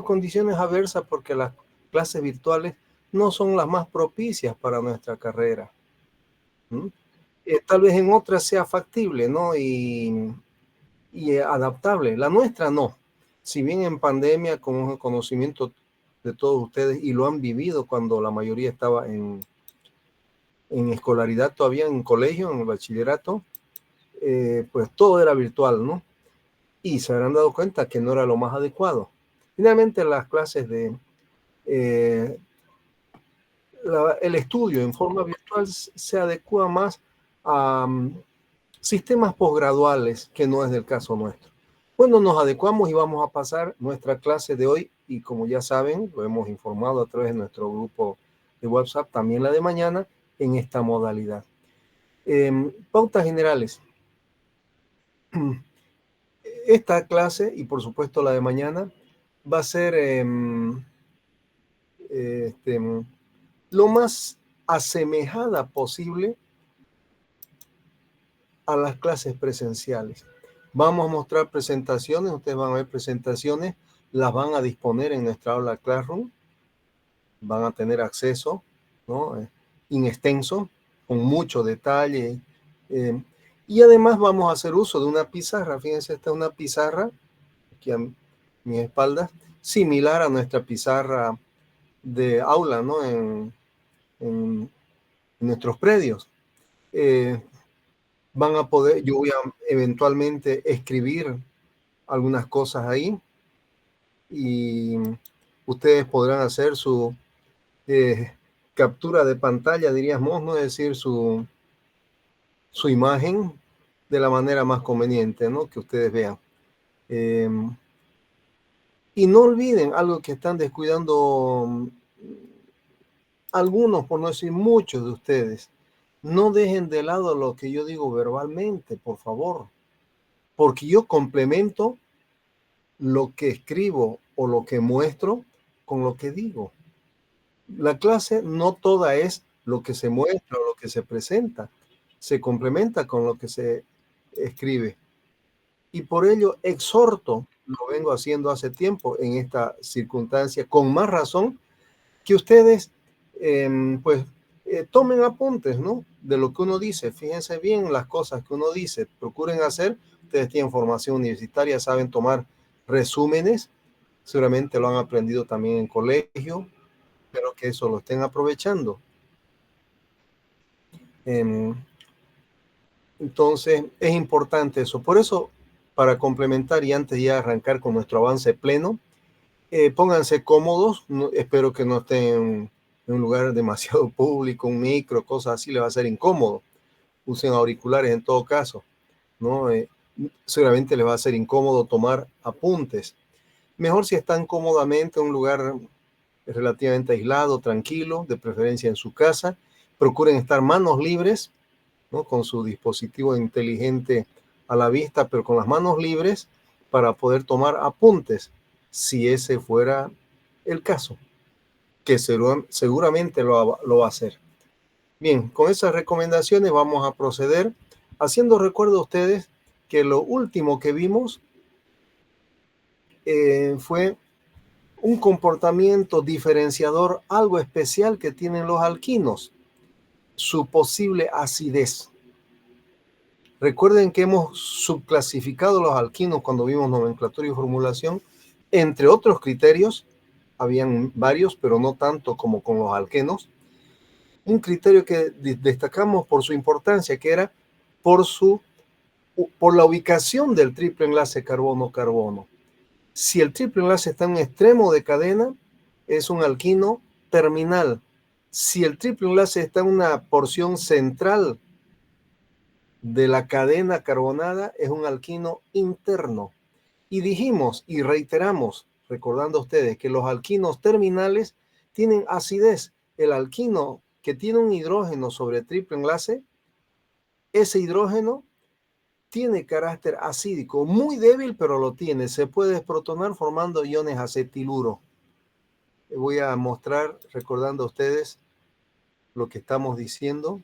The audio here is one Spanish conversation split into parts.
condiciones adversas porque las clases virtuales no son las más propicias para nuestra carrera. Tal vez en otras sea factible, ¿no? Y adaptable. La nuestra no. Si bien en pandemia, con un conocimiento de todos ustedes, y lo han vivido cuando la mayoría estaba en escolaridad todavía, en colegio, en el bachillerato, pues todo era virtual, ¿no? Y se habrán dado cuenta que no era lo más adecuado. Finalmente, las clases de el estudio en forma virtual se adecua más a sistemas posgraduales, que no es del caso nuestro. Bueno, nos adecuamos y vamos a pasar nuestra clase de hoy, y como ya saben, lo hemos informado a través de nuestro grupo de WhatsApp, también la de mañana, en esta modalidad. Pautas generales. Esta clase, y por supuesto la de mañana, va a ser lo más asemejada posible a las clases presenciales. Vamos a mostrar presentaciones, ustedes van a ver presentaciones, las van a disponer en nuestra aula Classroom, van a tener acceso, ¿no? In extenso, con mucho detalle. Y además vamos a hacer uso de una pizarra. Fíjense, esta es una pizarra, aquí a mis espaldas, similar a nuestra pizarra de aula, ¿no? En nuestros predios. Van a poder, yo voy a eventualmente escribir algunas cosas ahí, y ustedes podrán hacer su captura de pantalla, diríamos, ¿no? Es decir, su imagen de la manera más conveniente, ¿no? Que ustedes vean. Y no olviden algo que están descuidando algunos, por no decir muchos de ustedes. No dejen de lado lo que yo digo verbalmente, por favor, porque yo complemento lo que escribo o lo que muestro con lo que digo. La clase no toda es lo que se muestra o lo que se presenta, se complementa con lo que se escribe. Y por ello exhorto, lo vengo haciendo hace tiempo en esta circunstancia, con más razón, que ustedes tomen apuntes, ¿no? De lo que uno dice. Fíjense bien las cosas que uno dice, procuren hacer. Ustedes tienen formación universitaria, saben tomar resúmenes, seguramente lo han aprendido también en colegio, pero que eso lo estén aprovechando. Entonces es importante eso. Por eso, para complementar y antes de ya arrancar con nuestro avance pleno, pónganse cómodos. Espero que no estén en un lugar demasiado público, un micro, cosas así, les va a ser incómodo. Usen auriculares en todo caso, ¿no? Seguramente les va a ser incómodo tomar apuntes. Mejor si están cómodamente en un lugar relativamente aislado, tranquilo, de preferencia en su casa. Procuren estar manos libres, ¿no? Con su dispositivo inteligente a la vista, pero con las manos libres para poder tomar apuntes, si ese fuera el caso, que seguramente lo va a hacer. Bien, con esas recomendaciones vamos a proceder, haciendo recuerdo a ustedes que lo último que vimos fue un comportamiento diferenciador, algo especial que tienen los alquinos, su posible acidez. Recuerden que hemos subclasificado los alquinos cuando vimos nomenclatura y formulación, entre otros criterios. Habían varios, pero no tanto como con los alquenos. Un criterio que destacamos por su importancia, que era por la ubicación del triple enlace carbono-carbono. Si el triple enlace está en un extremo de cadena, es un alquino terminal. Si el triple enlace está en una porción central de la cadena carbonada, es un alquino interno. Y dijimos y reiteramos, recordando a ustedes, que los alquinos terminales tienen acidez. El alquino que tiene un hidrógeno sobre triple enlace, ese hidrógeno tiene carácter acídico, muy débil, pero lo tiene. Se puede desprotonar formando iones acetiluro. Voy a mostrar, recordando a ustedes lo que estamos diciendo.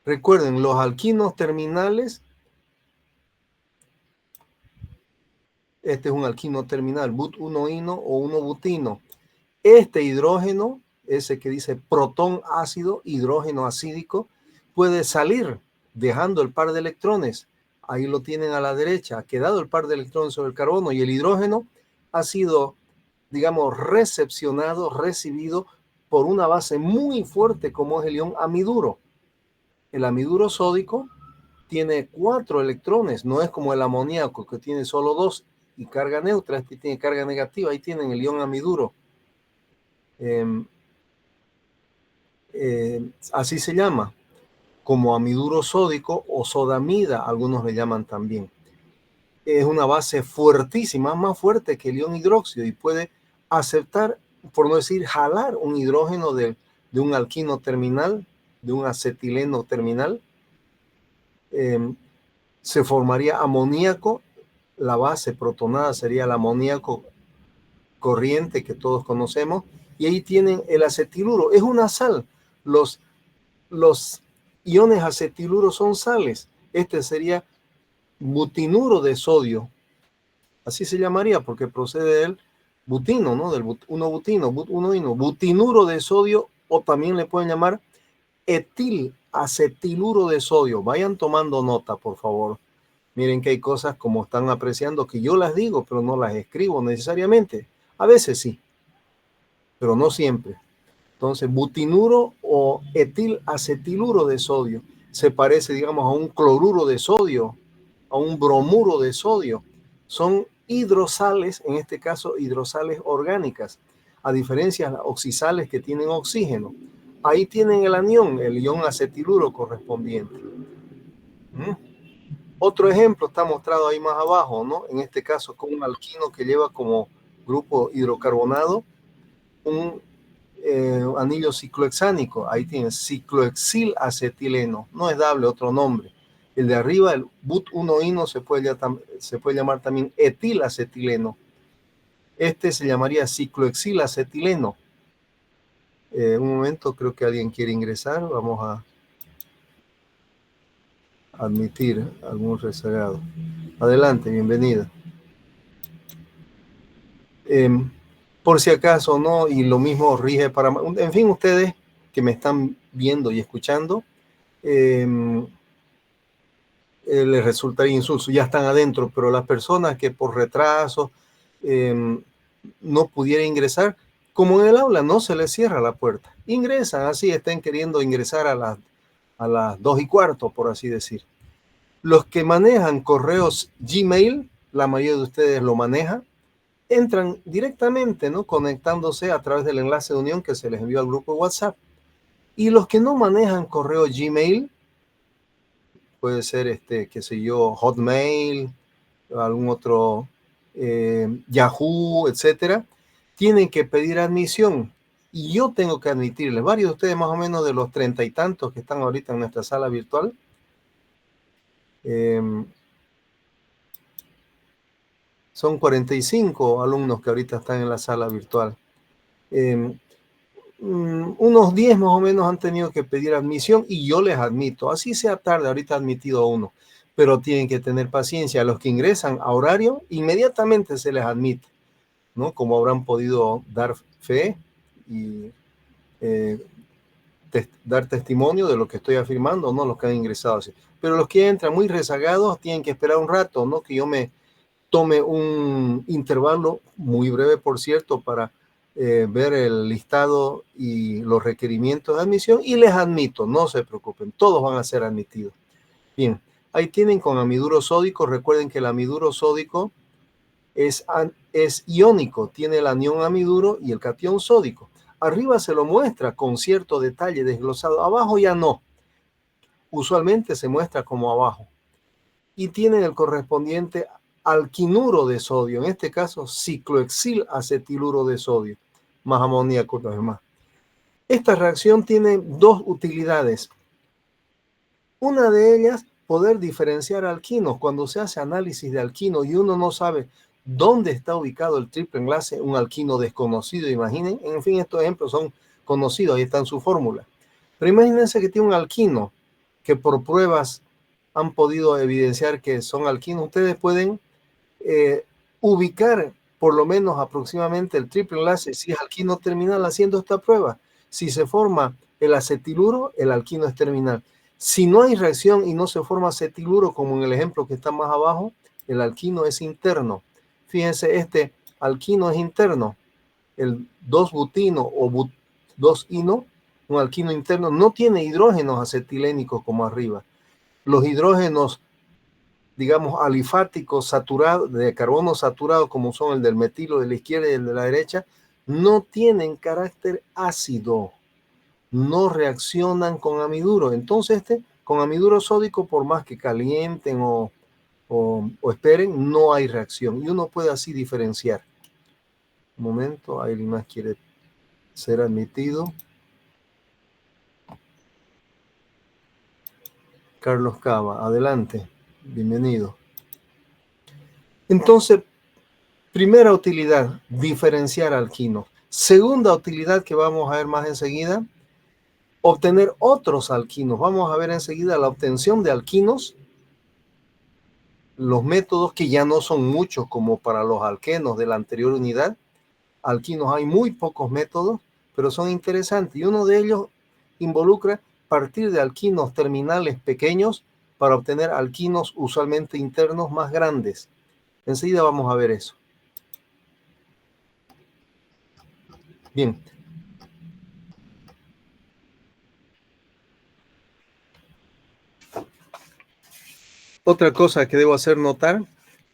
Recuerden, los alquinos terminales, este es un alquino terminal, but-1-ino o 1-butino. Este hidrógeno, ese que dice protón ácido, hidrógeno acídico, puede salir dejando el par de electrones. Ahí lo tienen a la derecha, ha quedado el par de electrones sobre el carbono y el hidrógeno ha sido, digamos, recepcionado, recibido por una base muy fuerte como es el ion amiduro. El amiduro sódico tiene 4 electrones, no es como el amoníaco que tiene solo 2 y carga neutra, este tiene carga negativa, ahí tienen el ion amiduro. Así se llama, como amiduro sódico o sodamida, algunos le llaman también. Es una base fuertísima, más fuerte que el ion hidróxido y puede aceptar, por no decir jalar, un hidrógeno de un alquino terminal, de un acetileno terminal. Se formaría amoníaco, la base protonada sería el amoníaco corriente que todos conocemos, y ahí tienen el acetiluro, es una sal. Los iones acetiluro son sales. Este sería butinuro de sodio, así se llamaría porque procede del butino, ¿no? Del 1-butino, but-1-ino, butinuro de sodio, o también le pueden llamar etilacetiluro de sodio. Vayan tomando nota, por favor. Miren que hay cosas, como están apreciando, que yo las digo, pero no las escribo necesariamente. A veces sí, pero no siempre. Entonces, butinuro o etilacetiluro de sodio se parece, digamos, a un cloruro de sodio, a un bromuro de sodio. Son hidrosales, en este caso hidrosales orgánicas, a diferencia de las oxisales que tienen oxígeno. Ahí tienen el anión, el ion acetiluro correspondiente. Otro ejemplo está mostrado ahí más abajo, ¿no? En este caso con un alquino que lleva como grupo hidrocarbonado un anillo ciclohexánico. Ahí tienes ciclohexilacetileno, no es dable, otro nombre. El de arriba, el but-1-ino, se puede llamar también etilacetileno. Este se llamaría ciclohexilacetileno. Un momento, creo que alguien quiere ingresar. Vamos a admitir algún rezagado. Adelante, bienvenida. Por si acaso, ¿no? Y lo mismo rige para... En fin, ustedes que me están viendo y escuchando, les resultaría insulso, ya están adentro, pero las personas que por retraso no pudieran ingresar, como en el aula, no se les cierra la puerta. Ingresan, así estén queriendo ingresar a las 2:15, por así decir. Los que manejan correos Gmail, la mayoría de ustedes lo maneja, entran directamente, ¿no? Conectándose a través del enlace de unión que se les envió al grupo WhatsApp. Y los que no manejan correo Gmail, puede ser, qué sé yo, Hotmail, algún otro, Yahoo, etcétera, tienen que pedir admisión. Y yo tengo que admitirles, varios de ustedes más o menos de los 30 y tantos que están ahorita en nuestra sala virtual, son 45 alumnos que ahorita están en la sala virtual. Unos 10 más o menos han tenido que pedir admisión y yo les admito, así sea tarde, ahorita he admitido uno, pero tienen que tener paciencia. A los que ingresan a horario, inmediatamente se les admite, ¿no? Como habrán podido dar fe y dar testimonio de lo que estoy afirmando, ¿no? Los que han ingresado así. Pero los que entran muy rezagados tienen que esperar un rato, ¿no? Que yo me tome un intervalo muy breve, por cierto, para ver el listado y los requerimientos de admisión y les admito, no se preocupen, todos van a ser admitidos. Bien, ahí tienen con amiduro sódico. Recuerden que el amiduro sódico es iónico, tiene el anión amiduro y el catión sódico. Arriba se lo muestra con cierto detalle desglosado, abajo ya no, usualmente se muestra como abajo. Y tienen el correspondiente alquinuro de sodio, en este caso ciclohexilacetiluro de sodio, más amoníaco los demás. Esta reacción tiene dos utilidades. Una de ellas, poder diferenciar alquinos. Cuando se hace análisis de alquino y uno no sabe dónde está ubicado el triple enlace, un alquino desconocido, imaginen, en fin, estos ejemplos son conocidos, ahí está en su fórmula. Pero imagínense que tiene un alquino que por pruebas han podido evidenciar que son alquinos, ustedes pueden ubicar por lo menos aproximadamente el triple enlace si es alquino terminal haciendo esta prueba. Si se forma el acetiluro, el alquino es terminal. Si no hay reacción y no se forma acetiluro, como en el ejemplo que está más abajo, el alquino es interno. Fíjense, este alquino es interno. El 2-butino o 2-ino, un alquino interno, no tiene hidrógenos acetilénicos como arriba. Los hidrógenos, digamos, alifáticos saturados, de carbono saturado, como son el del metilo de la izquierda y el de la derecha, no tienen carácter ácido, no reaccionan con amiduro. Entonces, con amiduro sódico, por más que calienten o esperen, no hay reacción. Y uno puede así diferenciar. Un momento, alguien más quiere ser admitido. Carlos Cava, adelante, bienvenido. Entonces, primera utilidad, diferenciar alquinos. Segunda utilidad que vamos a ver más enseguida, obtener otros alquinos. Vamos a ver enseguida la obtención de alquinos, los métodos que ya no son muchos como para los alquenos de la anterior unidad. Alquinos hay muy pocos métodos, pero son interesantes y uno de ellos involucra partir de alquinos terminales pequeños para obtener alquinos usualmente internos más grandes. Enseguida vamos a ver eso. Bien. Otra cosa que debo hacer notar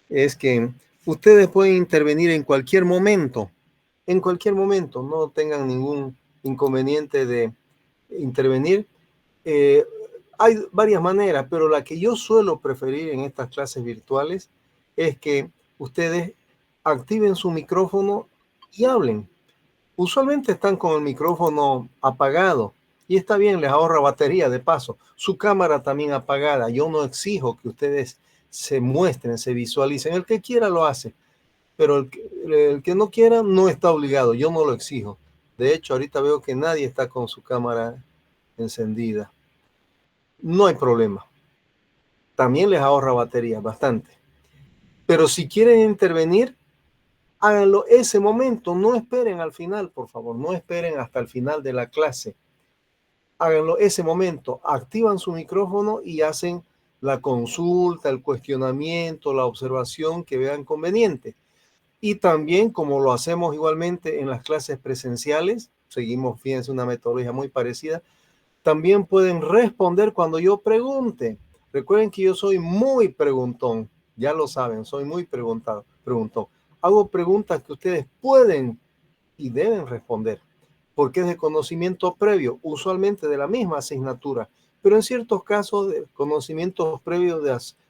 es que ustedes pueden intervenir en cualquier momento, no tengan ningún inconveniente de intervenir. Hay varias maneras, pero la que yo suelo preferir en estas clases virtuales es que ustedes activen su micrófono y hablen. Usualmente están con el micrófono apagado y está bien, les ahorra batería de paso. Su cámara también apagada. Yo no exijo que ustedes se muestren, se visualicen. El que quiera lo hace, pero el que no quiera no está obligado. Yo no lo exijo. De hecho, ahorita veo que nadie está con su cámara encendida. No hay problema. También les ahorra batería bastante. Pero si quieren intervenir, háganlo ese momento. No esperen al final, por favor. No esperen hasta el final de la clase. Háganlo ese momento. Activan su micrófono y hacen la consulta, el cuestionamiento, la observación que vean conveniente. Y también, como lo hacemos igualmente en las clases presenciales, seguimos, fíjense, una metodología muy parecida, también pueden responder cuando yo pregunte. Recuerden que yo soy muy preguntón, ya lo saben, soy muy preguntón. Hago preguntas que ustedes pueden y deben responder, porque es de conocimiento previo, usualmente de la misma asignatura, pero en ciertos casos de conocimientos previos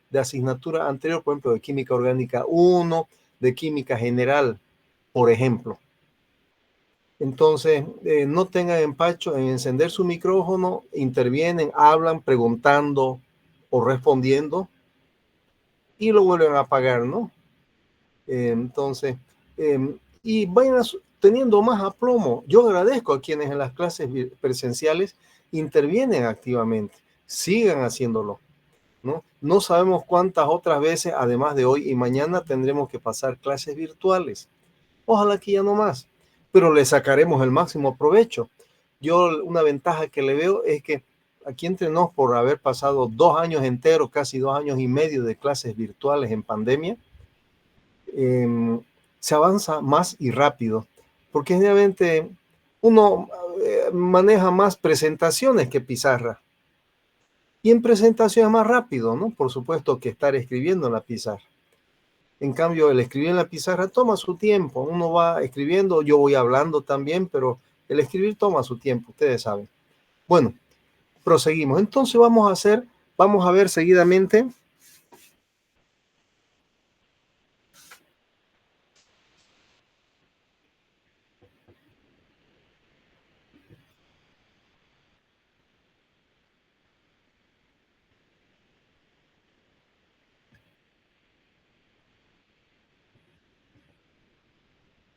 de asignatura anterior, por ejemplo, de química orgánica 1, de química general, por ejemplo. Entonces, no tengan empacho en encender su micrófono, intervienen, hablan, preguntando o respondiendo y lo vuelven a apagar, ¿no? Entonces, y vayan teniendo más aplomo. Yo agradezco a quienes en las clases presenciales intervienen activamente. Sigan haciéndolo, ¿no? No sabemos cuántas otras veces, además de hoy y mañana, tendremos que pasar clases virtuales. Ojalá que ya no más, pero le sacaremos el máximo provecho. Yo una ventaja que le veo es que aquí entre nos, por haber pasado 2 años enteros, casi 2 años y medio de clases virtuales en pandemia, se avanza más y rápido, porque generalmente uno maneja más presentaciones que pizarra. Y en presentación es más rápido, ¿no? Por supuesto que estar escribiendo en la pizarra. En cambio, el escribir en la pizarra toma su tiempo. Uno va escribiendo, yo voy hablando también, pero el escribir toma su tiempo, ustedes saben. Bueno, proseguimos. Entonces vamos a ver seguidamente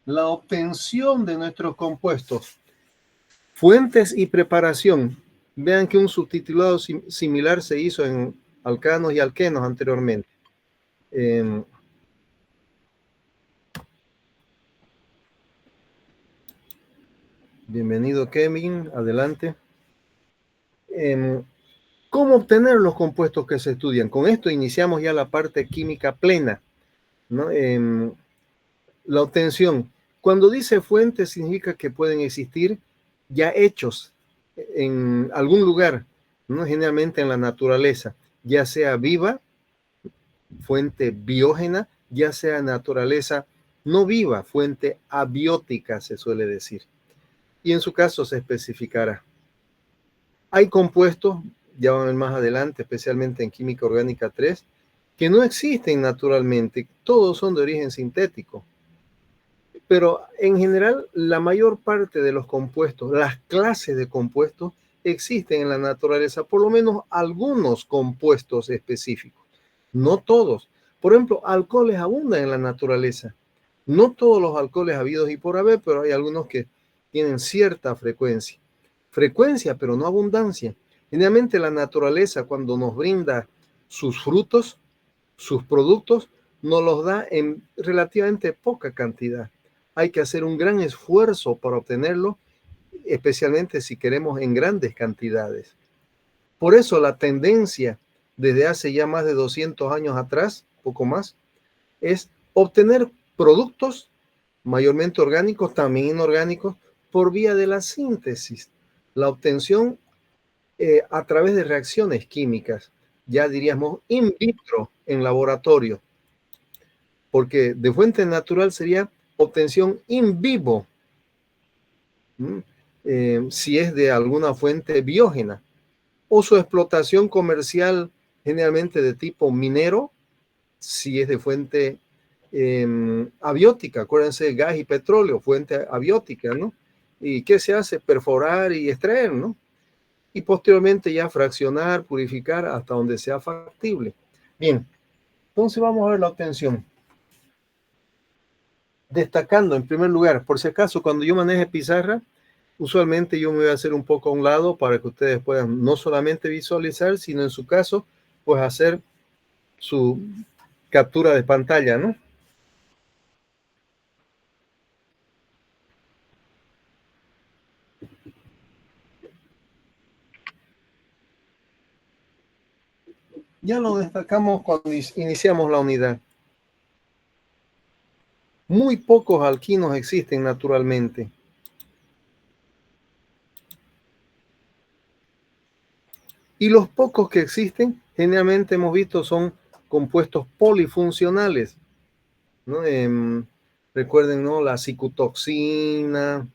la obtención de nuestros compuestos. Fuentes y preparación. Vean que un subtitulado similar se hizo en alcanos y alquenos anteriormente. Bienvenido, Kevin. Adelante. ¿Cómo obtener los compuestos que se estudian? Con esto iniciamos ya la parte química plena, ¿no? La obtención. Cuando dice fuente, significa que pueden existir ya hechos en algún lugar, ¿no? Generalmente en la naturaleza, ya sea viva, fuente biógena, ya sea naturaleza no viva, fuente abiótica, se suele decir. Y en su caso se especificará. Hay compuestos, ya van a ver más adelante, especialmente en química orgánica 3, que no existen naturalmente, todos son de origen sintético. Pero en general, la mayor parte de los compuestos, las clases de compuestos, existen en la naturaleza, por lo menos algunos compuestos específicos, no todos. Por ejemplo, alcoholes abundan en la naturaleza. No todos los alcoholes habidos y por haber, pero hay algunos que tienen cierta frecuencia. Frecuencia, pero no abundancia. Generalmente la naturaleza, cuando nos brinda sus frutos, sus productos, nos los da en relativamente poca cantidad. Hay que hacer un gran esfuerzo para obtenerlo, especialmente si queremos en grandes cantidades. Por eso la tendencia desde hace ya más de 200 años atrás, poco más, es obtener productos mayormente orgánicos, también inorgánicos, por vía de la síntesis, la obtención a través de reacciones químicas, ya diríamos in vitro en laboratorio, porque de fuente natural sería obtención in vivo, si es de alguna fuente biógena, o su explotación comercial generalmente de tipo minero, si es de fuente abiótica. Acuérdense, gas y petróleo, fuente abiótica, ¿no? ¿Y qué se hace? Perforar y extraer, ¿no? Y posteriormente ya fraccionar, purificar hasta donde sea factible. Bien, entonces vamos a ver la obtención. Destacando en primer lugar, por si acaso, cuando yo maneje pizarra, usualmente yo me voy a hacer un poco a un lado para que ustedes puedan no solamente visualizar, sino en su caso, pues hacer su captura de pantalla, ¿no? Ya lo destacamos cuando iniciamos la unidad. Muy pocos alquinos existen naturalmente. Y los pocos que existen, generalmente hemos visto, son compuestos polifuncionales, ¿no? Recuerden, ¿no? La cicutoxina,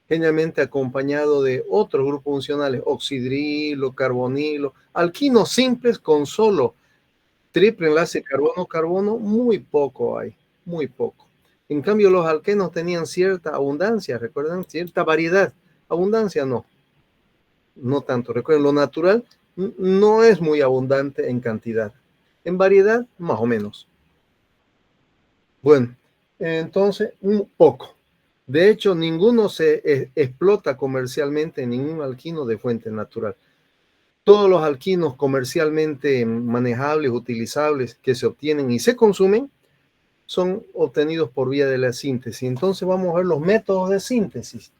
generalmente acompañado de otros grupos funcionales, oxidrilo, carbonilo, alquinos simples con solo triple enlace carbono-carbono, muy poco hay, muy poco. En cambio, los alquenos tenían cierta abundancia, recuerden, cierta variedad. Abundancia no, no tanto. Recuerden, lo natural no es muy abundante en cantidad. En variedad, más o menos. Bueno, entonces, un poco. De hecho, ninguno se explota comercialmente, ningún alquino de fuente natural. Todos los alquinos comercialmente manejables, utilizables, que se obtienen y se consumen, son obtenidos por vía de la síntesis. Entonces vamos a ver los métodos de síntesis.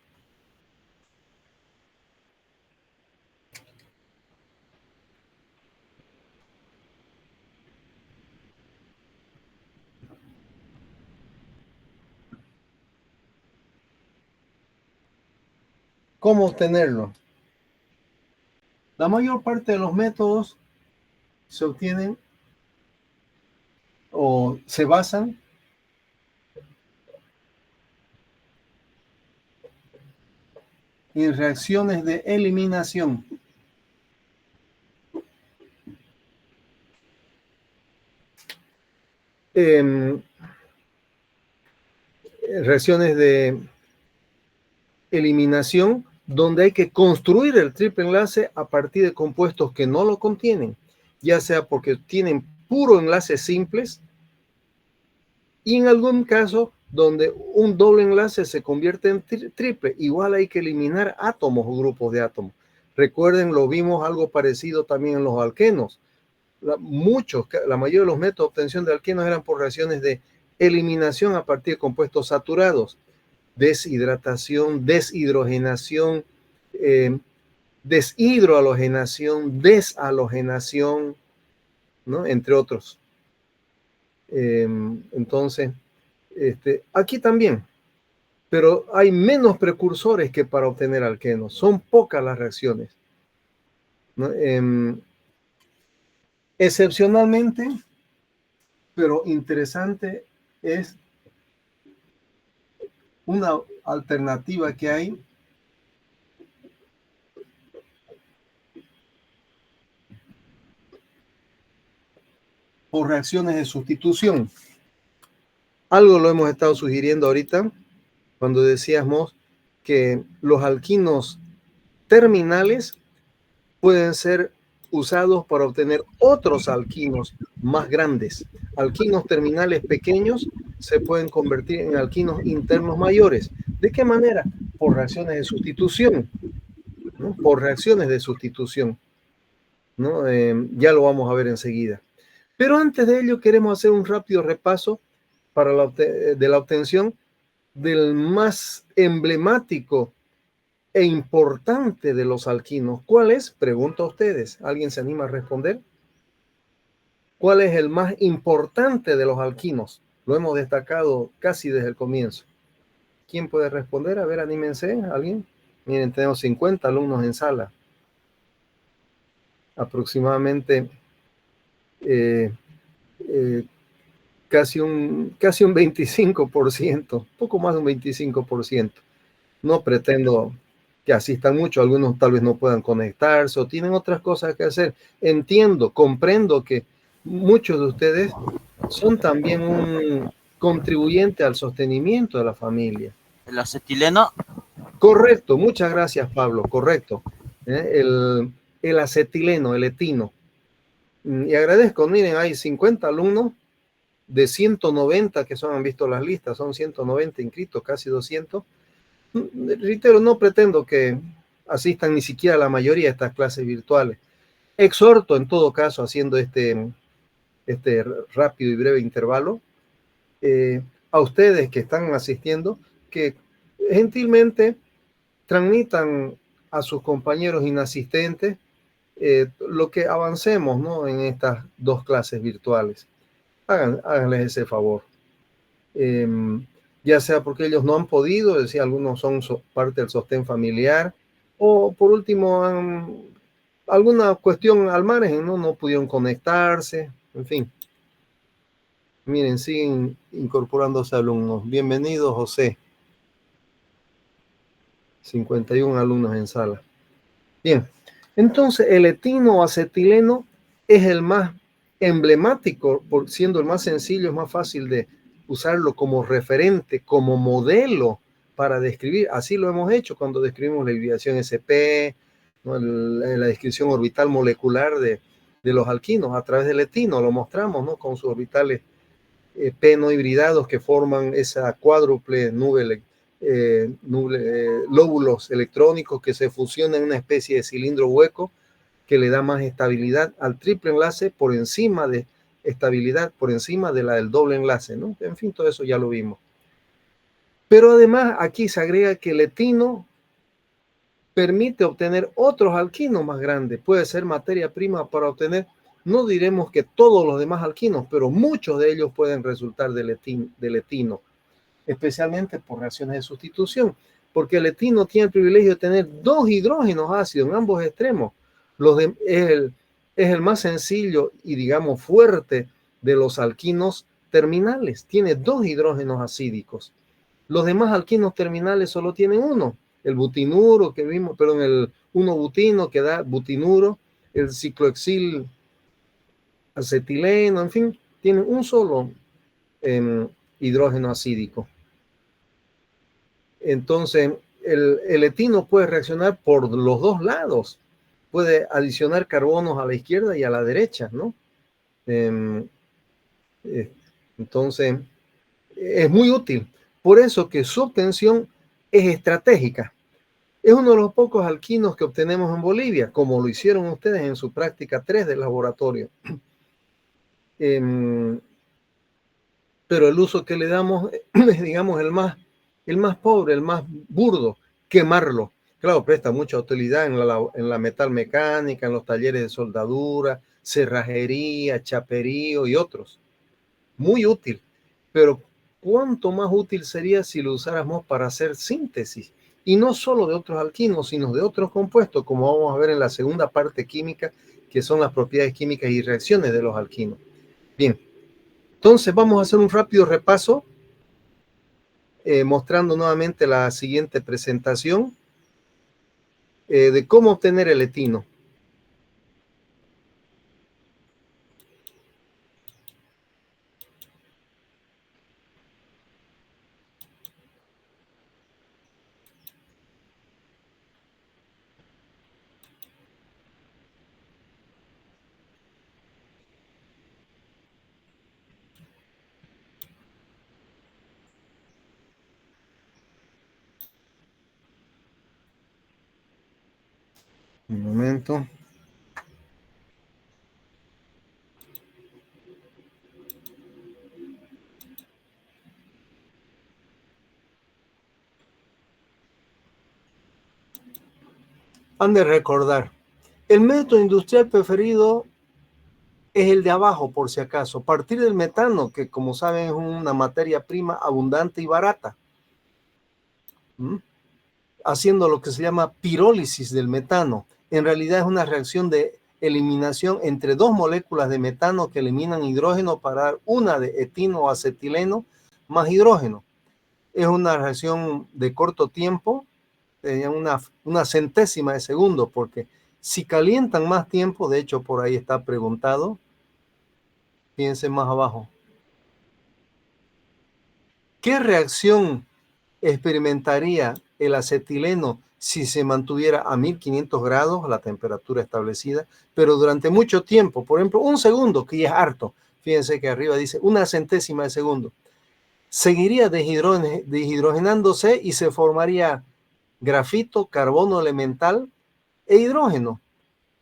¿Cómo obtenerlo? La mayor parte de los métodos se obtienen o se basan en reacciones de eliminación. Reacciones de eliminación donde hay que construir el triple enlace a partir de compuestos que no lo contienen, ya sea porque tienen puro enlaces simples y en algún caso donde un doble enlace se convierte en triple, igual hay que eliminar átomos o grupos de átomos. Recuerden, lo vimos algo parecido también en los alquenos. La mayoría de los métodos de obtención de alquenos eran por reacciones de eliminación a partir de compuestos saturados, deshidratación, deshidrogenación, deshidrohalogenación, deshalogenación, ¿no? Entre otros. Entonces, aquí también, pero hay menos precursores que para obtener alquenos. Son pocas las reacciones, ¿no? Excepcionalmente, pero interesante, es una alternativa que hay por reacciones de sustitución. Algo lo hemos estado sugiriendo ahorita cuando decíamos que los alquinos terminales pueden ser usados para obtener otros alquinos más grandes. Alquinos terminales pequeños se pueden convertir en alquinos internos mayores. ¿De qué manera? Por reacciones de sustitución, ¿no? Por reacciones de sustitución, ¿no? Ya lo vamos a ver enseguida. Pero antes de ello queremos hacer un rápido repaso de la obtención del más emblemático e importante de los alquinos. ¿Cuál es? Pregunto a ustedes. ¿Alguien se anima a responder? ¿Cuál es el más importante de los alquinos? Lo hemos destacado casi desde el comienzo. ¿Quién puede responder? A ver, anímense, ¿alguien? Miren, tenemos 50 alumnos en sala. Aproximadamente casi un 25%, poco más de un 25%. No pretendo que asistan mucho, algunos tal vez no puedan conectarse o tienen otras cosas que hacer. Entiendo, comprendo que muchos de ustedes son también un contribuyente al sostenimiento de la familia. ¿El acetileno? Correcto, muchas gracias, Pablo, correcto. El acetileno, el etino. Y agradezco, miren, hay 50 alumnos de 190 que han visto las listas, son 190 inscritos, casi 200. Reitero, no pretendo que asistan ni siquiera la mayoría de estas clases virtuales. Exhorto, en todo caso, haciendo este rápido y breve intervalo, a ustedes que están asistiendo, que gentilmente transmitan a sus compañeros inasistentes lo que avancemos, ¿no? En estas dos clases virtuales. Háganles ese favor. Ya sea porque ellos no han podido, es decir, algunos son parte del sostén familiar, o por último, alguna cuestión al margen, ¿no? No pudieron conectarse, en fin. Miren, siguen incorporándose alumnos. Bienvenido, José. 51 alumnos en sala. Bien, entonces el etino o acetileno es el más emblemático, siendo el más sencillo, es más fácil de usarlo como referente, como modelo para describir. Así lo hemos hecho cuando describimos la hibridación SP, ¿no? La descripción orbital molecular de los alquinos. A través del etino lo mostramos, ¿no? Con sus orbitales P no hibridados que forman esa cuádruple lóbulos electrónicos que se fusionan en una especie de cilindro hueco que le da más estabilidad al triple enlace por encima de estabilidad, por encima de la del doble enlace, ¿no? En fin, todo eso ya lo vimos. Pero además aquí se agrega que el etino permite obtener otros alquinos más grandes. Puede ser materia prima para obtener, no diremos que todos los demás alquinos, pero muchos de ellos pueden resultar del etino, especialmente por reacciones de sustitución, porque el etino tiene el privilegio de tener dos hidrógenos ácidos en ambos extremos. Es el más sencillo y, digamos, fuerte de los alquinos terminales. Tiene dos hidrógenos acídicos. Los demás alquinos terminales solo tienen uno. El butinuro que vimos, perdón, el 1-butino que da butinuro, el ciclohexil acetileno, en fin, tienen un solo hidrógeno acídico. Entonces, el etino puede reaccionar por los dos lados. Puede adicionar carbonos a la izquierda y a la derecha, ¿no? Entonces, es muy útil. Por eso que su obtención es estratégica. Es uno de los pocos alquinos que obtenemos en Bolivia, como lo hicieron ustedes en su práctica 3 del laboratorio. Pero el uso que le damos es, digamos, el más pobre, el más burdo, quemarlo. Claro, presta mucha utilidad en la metalmecánica, en los talleres de soldadura, cerrajería, chaperío y otros. Muy útil, pero ¿cuánto más útil sería si lo usáramos para hacer síntesis? Y no solo de otros alquinos, sino de otros compuestos, como vamos a ver en la segunda parte química, que son las propiedades químicas y reacciones de los alquinos. Bien, entonces vamos a hacer un rápido repaso, mostrando nuevamente la siguiente presentación de cómo obtener el etino. Un momento. Han de recordar, el método industrial preferido es el de abajo, por si acaso. Partir del metano, que como saben es una materia prima abundante y barata. Haciendo lo que se llama pirólisis del metano. En realidad es una reacción de eliminación entre dos moléculas de metano que eliminan hidrógeno para dar una de etino o acetileno más hidrógeno. Es una reacción de corto tiempo, una centésima de segundo, porque si calientan más tiempo, de hecho por ahí está preguntado, fíjense más abajo, ¿qué reacción experimentaría el acetileno si se mantuviera a 1500 grados, la temperatura establecida, pero durante mucho tiempo? Por ejemplo, un segundo, que ya es harto. Fíjense que arriba dice una centésima de segundo. Seguiría deshidrogenándose y se formaría grafito, carbono elemental e hidrógeno.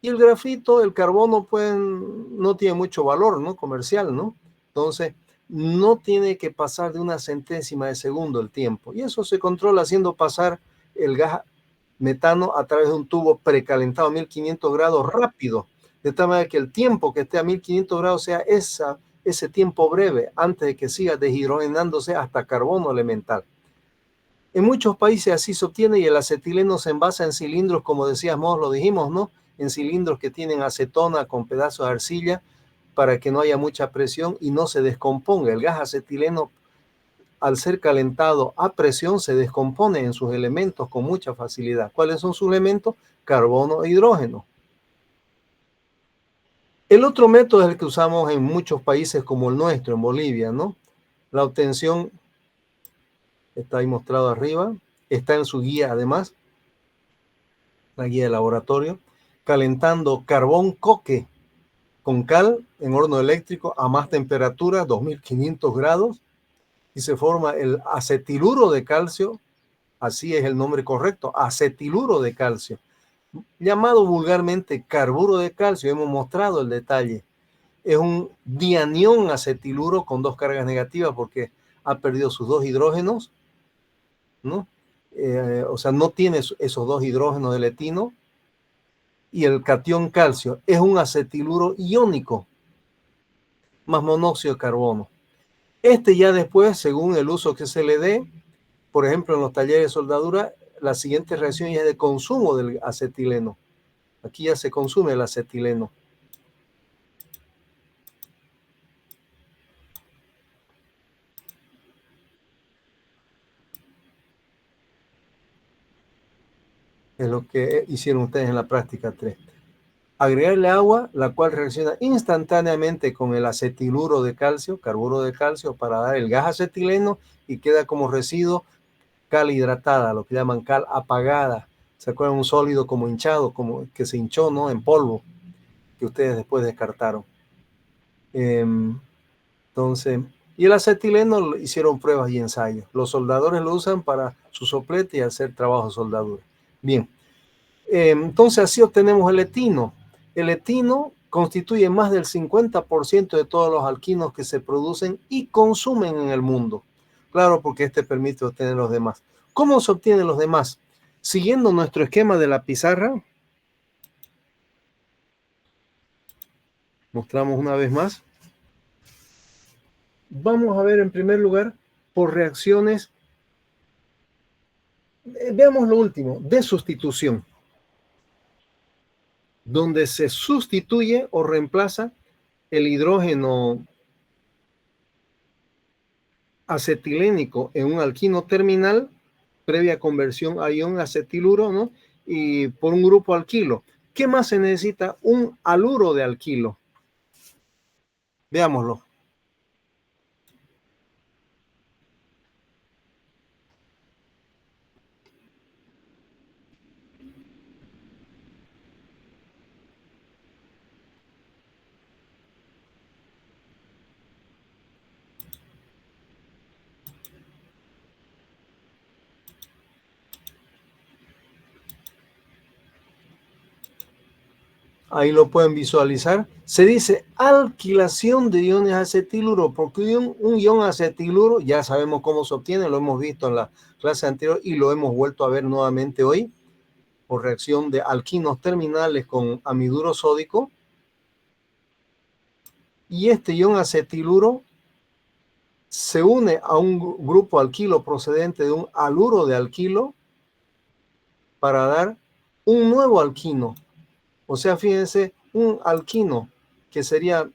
Y el grafito, el carbono, pues no tiene mucho valor, ¿no? Comercial, ¿no? Entonces, no tiene que pasar de una centésima de segundo el tiempo. Y eso se controla haciendo pasar el gas metano a través de un tubo precalentado a 1500 grados rápido, de tal manera que el tiempo que esté a 1500 grados sea ese tiempo breve antes de que siga deshidrogenándose hasta carbono elemental. En muchos países así se obtiene y el acetileno se envasa en cilindros, como decíamos, lo dijimos, ¿no? En cilindros que tienen acetona con pedazos de arcilla para que no haya mucha presión y no se descomponga. El gas acetileno, al ser calentado a presión, se descompone en sus elementos con mucha facilidad. ¿Cuáles son sus elementos? Carbono e hidrógeno. El otro método es el que usamos en muchos países como el nuestro, en Bolivia, ¿no? La obtención está ahí mostrado arriba, está en su guía además, la guía de laboratorio, calentando carbón coque con cal en horno eléctrico a más temperatura, 2500 grados, y se forma el acetiluro de calcio, así es el nombre correcto, acetiluro de calcio, llamado vulgarmente carburo de calcio. Hemos mostrado el detalle. Es un dianión acetiluro con dos cargas negativas porque ha perdido sus dos hidrógenos, ¿no? O sea, no tiene esos dos hidrógenos del etino, y el catión calcio es un acetiluro iónico más monóxido de carbono. Este ya después, según el uso que se le dé, por ejemplo, en los talleres de soldadura, la siguiente reacción ya es de consumo del acetileno. Aquí ya se consume el acetileno. Es lo que hicieron ustedes en la práctica 3. Agregarle agua, la cual reacciona instantáneamente con el acetiluro de calcio, carburo de calcio, para dar el gas acetileno y queda como residuo cal hidratada, lo que llaman cal apagada. ¿Se acuerdan? Un sólido como hinchado, como que se hinchó, ¿no? En polvo, que ustedes después descartaron. Entonces, y el acetileno hicieron pruebas y ensayos. Los soldadores lo usan para su soplete y hacer trabajo de soldadura. Bien, entonces así obtenemos el etino. El etino constituye más del 50% de todos los alquinos que se producen y consumen en el mundo. Claro, porque este permite obtener los demás. ¿Cómo se obtienen los demás? Siguiendo nuestro esquema de la pizarra, mostramos una vez más. Vamos a ver en primer lugar por reacciones. Veamos lo último, de sustitución, donde se sustituye o reemplaza el hidrógeno acetilénico en un alquino terminal, previa conversión a ion acetiluro, ¿no? Y por un grupo alquilo. ¿Qué más se necesita? Un haluro de alquilo. Veámoslo. Ahí lo pueden visualizar. Se dice alquilación de iones acetiluro, porque un ion acetiluro, ya sabemos cómo se obtiene, lo hemos visto en la clase anterior y lo hemos vuelto a ver nuevamente hoy, por reacción de alquinos terminales con amiduro sódico. Y este ion acetiluro se une a un grupo alquilo procedente de un haluro de alquilo para dar un nuevo alquino. O sea, fíjense, un alquino que sería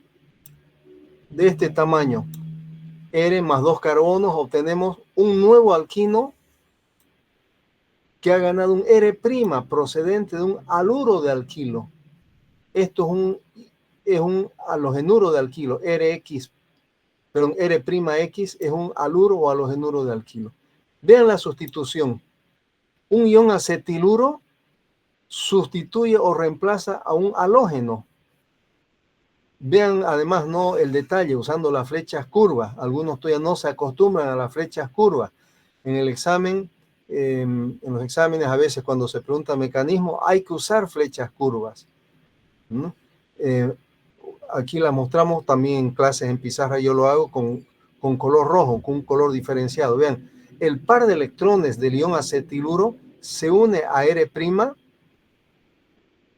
de este tamaño, R más 2 carbonos, obtenemos un nuevo alquino que ha ganado un R' procedente de un haluro de alquilo. Esto es un halogenuro de alquilo, RX, perdón, R'(X) es un haluro o halogenuro de alquilo. Vean la sustitución. Un ion acetiluro sustituye o reemplaza a un halógeno. Vean además no el detalle usando las flechas curvas. Algunos todavía no se acostumbran a las flechas curvas. En el examen, en los exámenes a veces cuando se pregunta mecanismo hay que usar flechas curvas. ¿No? Aquí las mostramos también en clases en pizarra, yo lo hago con color rojo, con un color diferenciado. Vean, el par de electrones del ion acetiluro se une a R'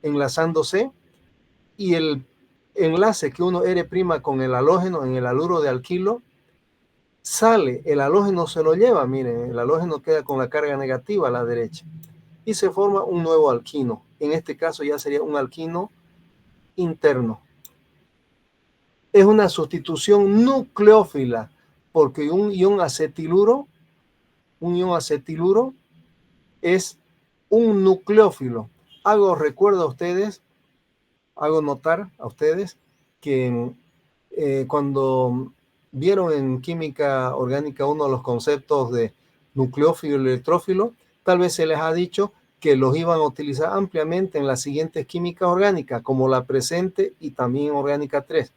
enlazándose y el enlace que uno R' con el halógeno en el haluro de alquilo sale, el halógeno se lo lleva, miren, el halógeno queda con la carga negativa a la derecha y se forma un nuevo alquino. En este caso ya sería un alquino interno. Es una sustitución nucleófila porque un ion acetiluro es un nucleófilo. Recuerdo a ustedes, hago notar a ustedes que cuando vieron en química orgánica uno de los conceptos de nucleófilo y electrófilo, tal vez se les ha dicho que los iban a utilizar ampliamente en las siguientes químicas orgánicas, como la presente y también orgánica 3.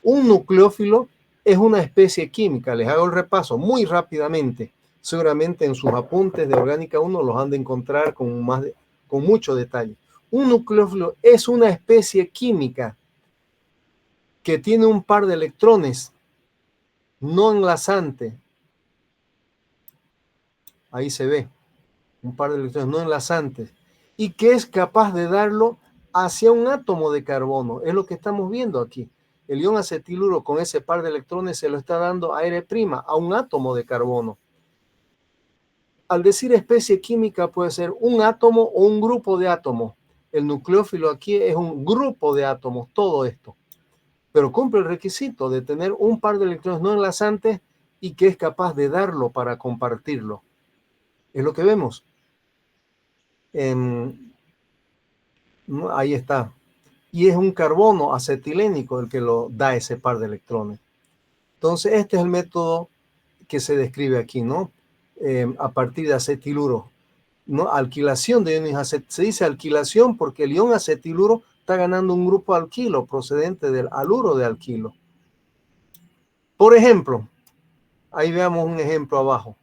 Un nucleófilo es una especie química, les hago el repaso muy rápidamente. Seguramente en sus apuntes de orgánica 1 los han de encontrar con mucho detalle. Un nucleófilo es una especie química que tiene un par de electrones no enlazante. Ahí se ve, un par de electrones no enlazantes. Y que es capaz de darlo hacia un átomo de carbono. Es lo que estamos viendo aquí. El ion acetiluro con ese par de electrones se lo está dando a R', a un átomo de carbono. Al decir especie química puede ser un átomo o un grupo de átomos. El nucleófilo aquí es un grupo de átomos, todo esto. Pero cumple el requisito de tener un par de electrones no enlazantes y que es capaz de darlo para compartirlo. Es lo que vemos. Ahí está. Y es un carbono acetilénico el que lo da ese par de electrones. Entonces, este es el método que se describe aquí, ¿no? A partir de acetiluro, ¿no? Alquilación de iones acetiluro. Se dice alquilación porque el ion acetiluro está ganando un grupo alquilo procedente del haluro de alquilo. Por ejemplo, ahí veamos un ejemplo abajo.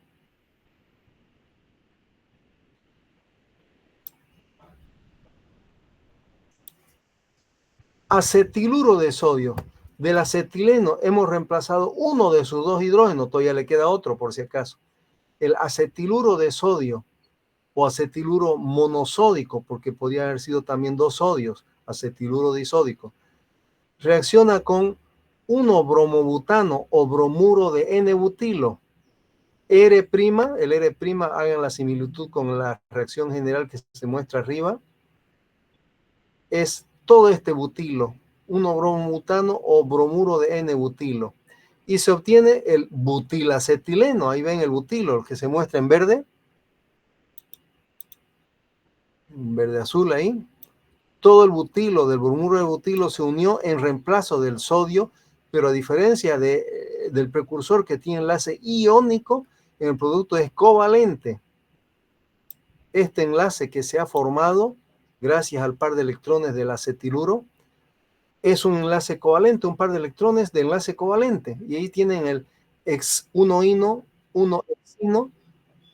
Acetiluro de sodio. Del acetileno hemos reemplazado uno de sus dos hidrógenos, todavía le queda otro por si acaso. El acetiluro de sodio o acetiluro monosódico, porque podría haber sido también dos sodios, acetiluro disódico, reacciona con 1-bromobutano o bromuro de N-butilo. R', el R', hagan la similitud con la reacción general que se muestra arriba, es todo este butilo, 1-bromobutano o bromuro de N-butilo. Y se obtiene el butilacetileno, ahí ven el butilo, el que se muestra en verde azul ahí. Todo el butilo del bromuro de butilo se unió en reemplazo del sodio, pero a diferencia del precursor que tiene enlace iónico, en el producto es covalente. Este enlace que se ha formado gracias al par de electrones del acetiluro es un enlace covalente, un par de electrones de enlace covalente. Y ahí tienen el ex-1-ino, 1-exino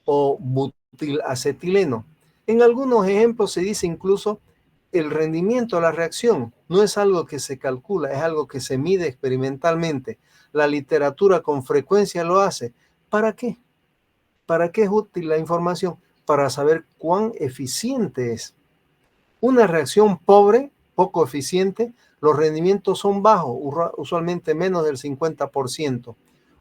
o butilacetileno. En algunos ejemplos se dice incluso el rendimiento de la reacción. No es algo que se calcula, es algo que se mide experimentalmente. La literatura con frecuencia lo hace. ¿Para qué? ¿Para qué es útil la información? Para saber cuán eficiente es. Una reacción pobre, poco eficiente, los rendimientos son bajos, usualmente menos del 50%.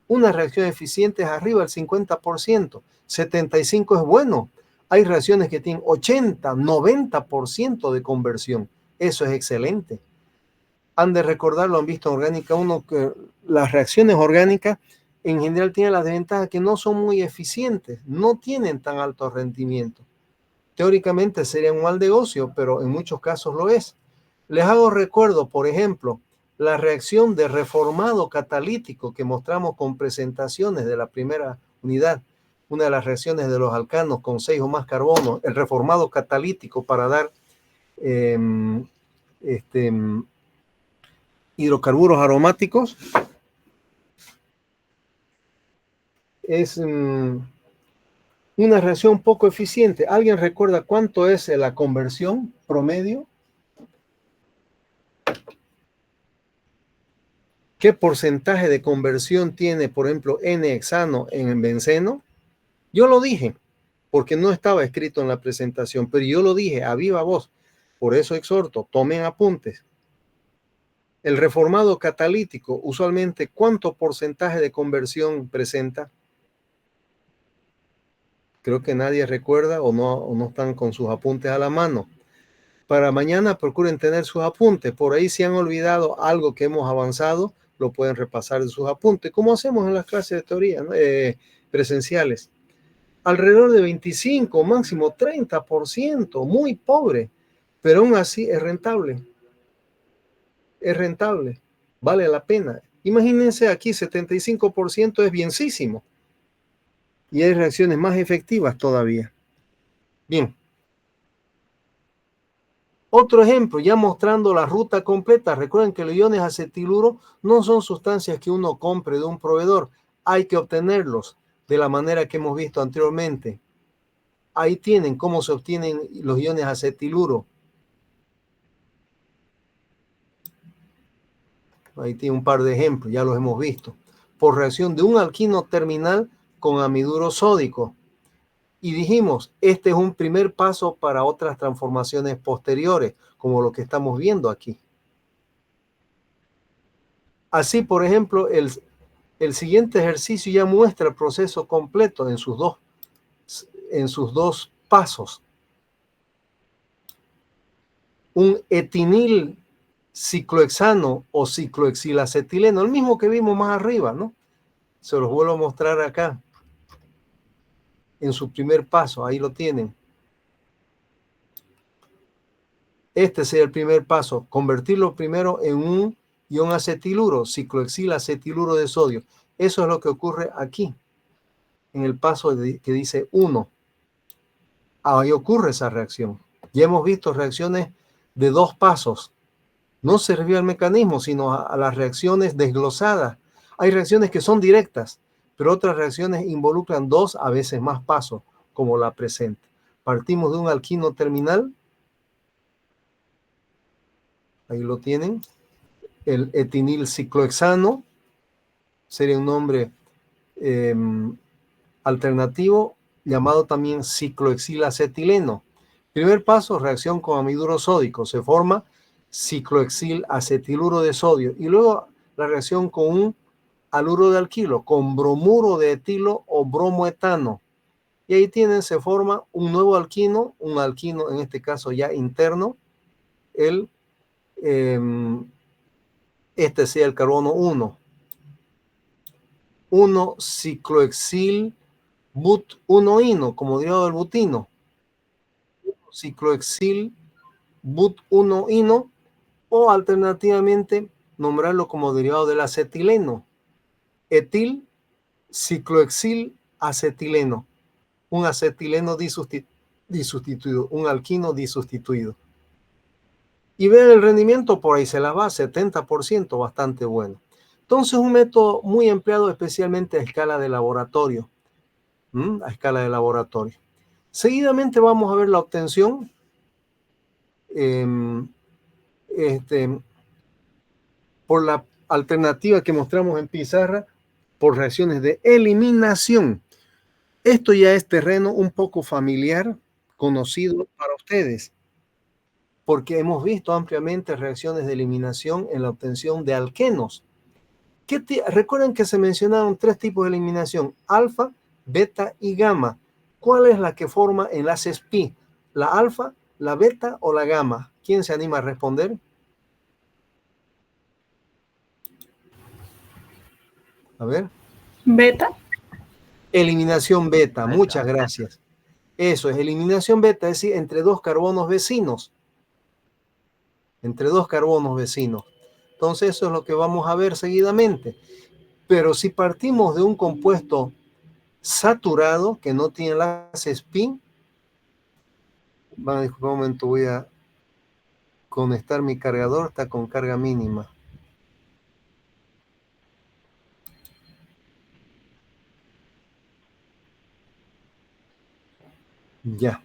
Una reacción eficiente es arriba del 50%, 75% es bueno. Hay reacciones que tienen 80, 90% de conversión. Eso es excelente. Han de recordar, lo han visto en Orgánica 1, que las reacciones orgánicas en general tienen la desventaja que no son muy eficientes, no tienen tan alto rendimiento. Teóricamente sería un mal negocio, pero en muchos casos lo es. Les hago recuerdo, por ejemplo, la reacción de reformado catalítico que mostramos con presentaciones de la primera unidad, una de las reacciones de los alcanos con 6 o más carbonos, el reformado catalítico para dar hidrocarburos aromáticos, es una reacción poco eficiente. ¿Alguien recuerda cuánto es la conversión promedio? ¿Qué porcentaje de conversión tiene, por ejemplo, N-hexano en benceno? Yo lo dije, porque no estaba escrito en la presentación, pero yo lo dije a viva voz. Por eso exhorto, tomen apuntes. El reformado catalítico, usualmente, ¿cuánto porcentaje de conversión presenta? Creo que nadie recuerda o no están con sus apuntes a la mano. Para mañana procuren tener sus apuntes. Por ahí si han olvidado algo que hemos avanzado, lo pueden repasar de sus apuntes, como hacemos en las clases de teoría, ¿no? Presenciales. Alrededor de 25, máximo 30%, muy pobre, pero aún así es rentable. Es rentable, vale la pena. Imagínense aquí, 75% es bienísimo. Y hay reacciones más efectivas todavía. Bien. Otro ejemplo, ya mostrando la ruta completa. Recuerden que los iones acetiluro no son sustancias que uno compre de un proveedor. Hay que obtenerlos de la manera que hemos visto anteriormente. Ahí tienen cómo se obtienen los iones acetiluro. Ahí tiene un par de ejemplos, ya los hemos visto. Por reacción de un alquino terminal con amiduro sódico. Y dijimos, este es un primer paso para otras transformaciones posteriores, como lo que estamos viendo aquí. Así, por ejemplo, el siguiente ejercicio ya muestra el proceso completo en sus dos pasos. Un etinil ciclohexano o ciclohexilacetileno, el mismo que vimos más arriba, ¿no? Se los vuelvo a mostrar acá. En su primer paso, ahí lo tienen. Este sería el primer paso, convertirlo primero en un ion acetiluro, ciclohexilacetiluro de sodio. Eso es lo que ocurre aquí, en el paso que dice 1. Ahí ocurre esa reacción. Ya hemos visto reacciones de 2 pasos. No se refiere al mecanismo, sino a las reacciones desglosadas. Hay reacciones que son directas, pero otras reacciones involucran 2 a veces más pasos, como la presente. Partimos de un alquino terminal, Ahí lo tienen. El etinilciclohexano sería un nombre alternativo, llamado también ciclohexil-acetileno. Primer paso, reacción con amiduro sódico. Se forma ciclohexil-acetiluro de sodio. Y luego la reacción con un haluro de alquilo, con bromuro de etilo o bromoetano. Y ahí tienen, se forma un nuevo alquino, un alquino en este caso ya interno. Este sería el carbono 1. 1-ciclohexil but-1-ino, como derivado del butino. Ciclohexil but-1-ino, o alternativamente nombrarlo como derivado del acetileno. Etil ciclohexil acetileno. Un acetileno disustituido, un alquino disustituido. Y vean el rendimiento, por ahí se la va, 70%, bastante bueno. Entonces, un método muy empleado especialmente a escala de laboratorio. A escala de laboratorio. Seguidamente vamos a ver la obtención por la alternativa que mostramos en pizarra, por reacciones de eliminación. Esto ya es terreno un poco familiar, conocido para ustedes, porque hemos visto ampliamente reacciones de eliminación en la obtención de alquenos. Recuerden que se mencionaron 3 tipos de eliminación: alfa, beta y gamma. ¿Cuál es la que forma enlaces pi? ¿La alfa, la beta o la gamma? ¿Quién se anima a responder? A ver. Beta. Eliminación beta, muchas gracias. Eso es eliminación beta, es decir, entre 2 carbonos vecinos. Entre 2 carbonos vecinos. Entonces eso es lo que vamos a ver seguidamente. Pero si partimos de un compuesto saturado que no tiene enlaces pi, van a disculpar un momento, voy a conectar mi cargador, está con carga mínima. Ya.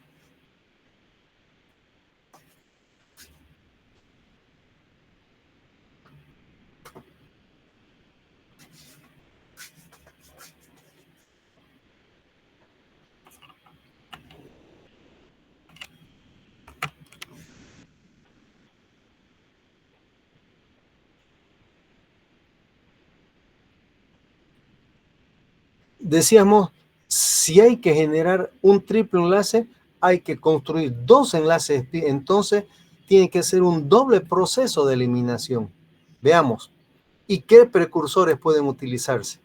Decíamos, si hay que generar un triple enlace, hay que construir 2 enlaces pi. Entonces, tiene que ser un doble proceso de eliminación. Veamos. ¿Y qué precursores pueden utilizarse?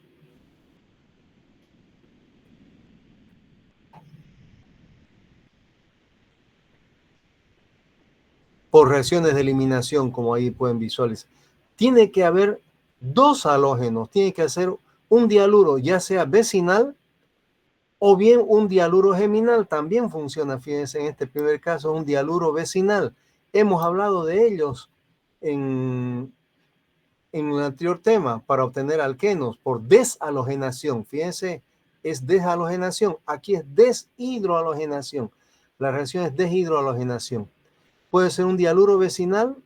Por reacciones de eliminación, como ahí pueden visualizar. Tiene que haber 2 halógenos, tiene que hacer un dialuro, ya sea vecinal o bien un dialuro geminal. También funciona, fíjense, en este primer caso, un dialuro vecinal. Hemos hablado de ellos en un anterior tema para obtener alquenos por deshalogenación. Fíjense, es deshalogenación. Aquí es deshidrohalogenación. La reacción es deshidrohalogenación. Puede ser un dialuro vecinal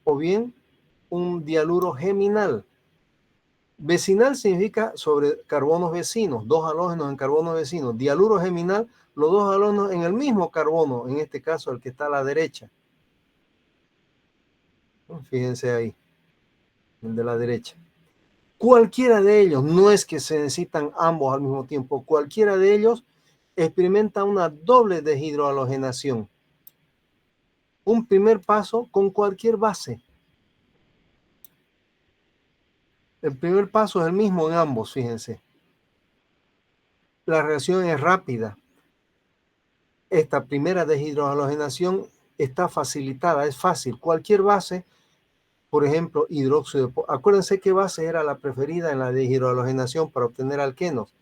o bien un dialuro geminal. Vecinal significa sobre carbonos vecinos, 2 halógenos en carbonos vecinos. Dialuro geminal, los 2 halógenos en el mismo carbono, en este caso el que está a la derecha. Fíjense ahí, el de la derecha. Cualquiera de ellos, no es que se necesitan ambos al mismo tiempo, cualquiera de ellos experimenta una doble deshidrohalogenación. Un primer paso con cualquier base. El primer paso es el mismo en ambos, fíjense. La reacción es rápida. Esta primera deshidrohalogenación está facilitada, es fácil. Cualquier base, por ejemplo, hidróxido. Acuérdense qué base era la preferida en la deshidrohalogenación para obtener alquenos.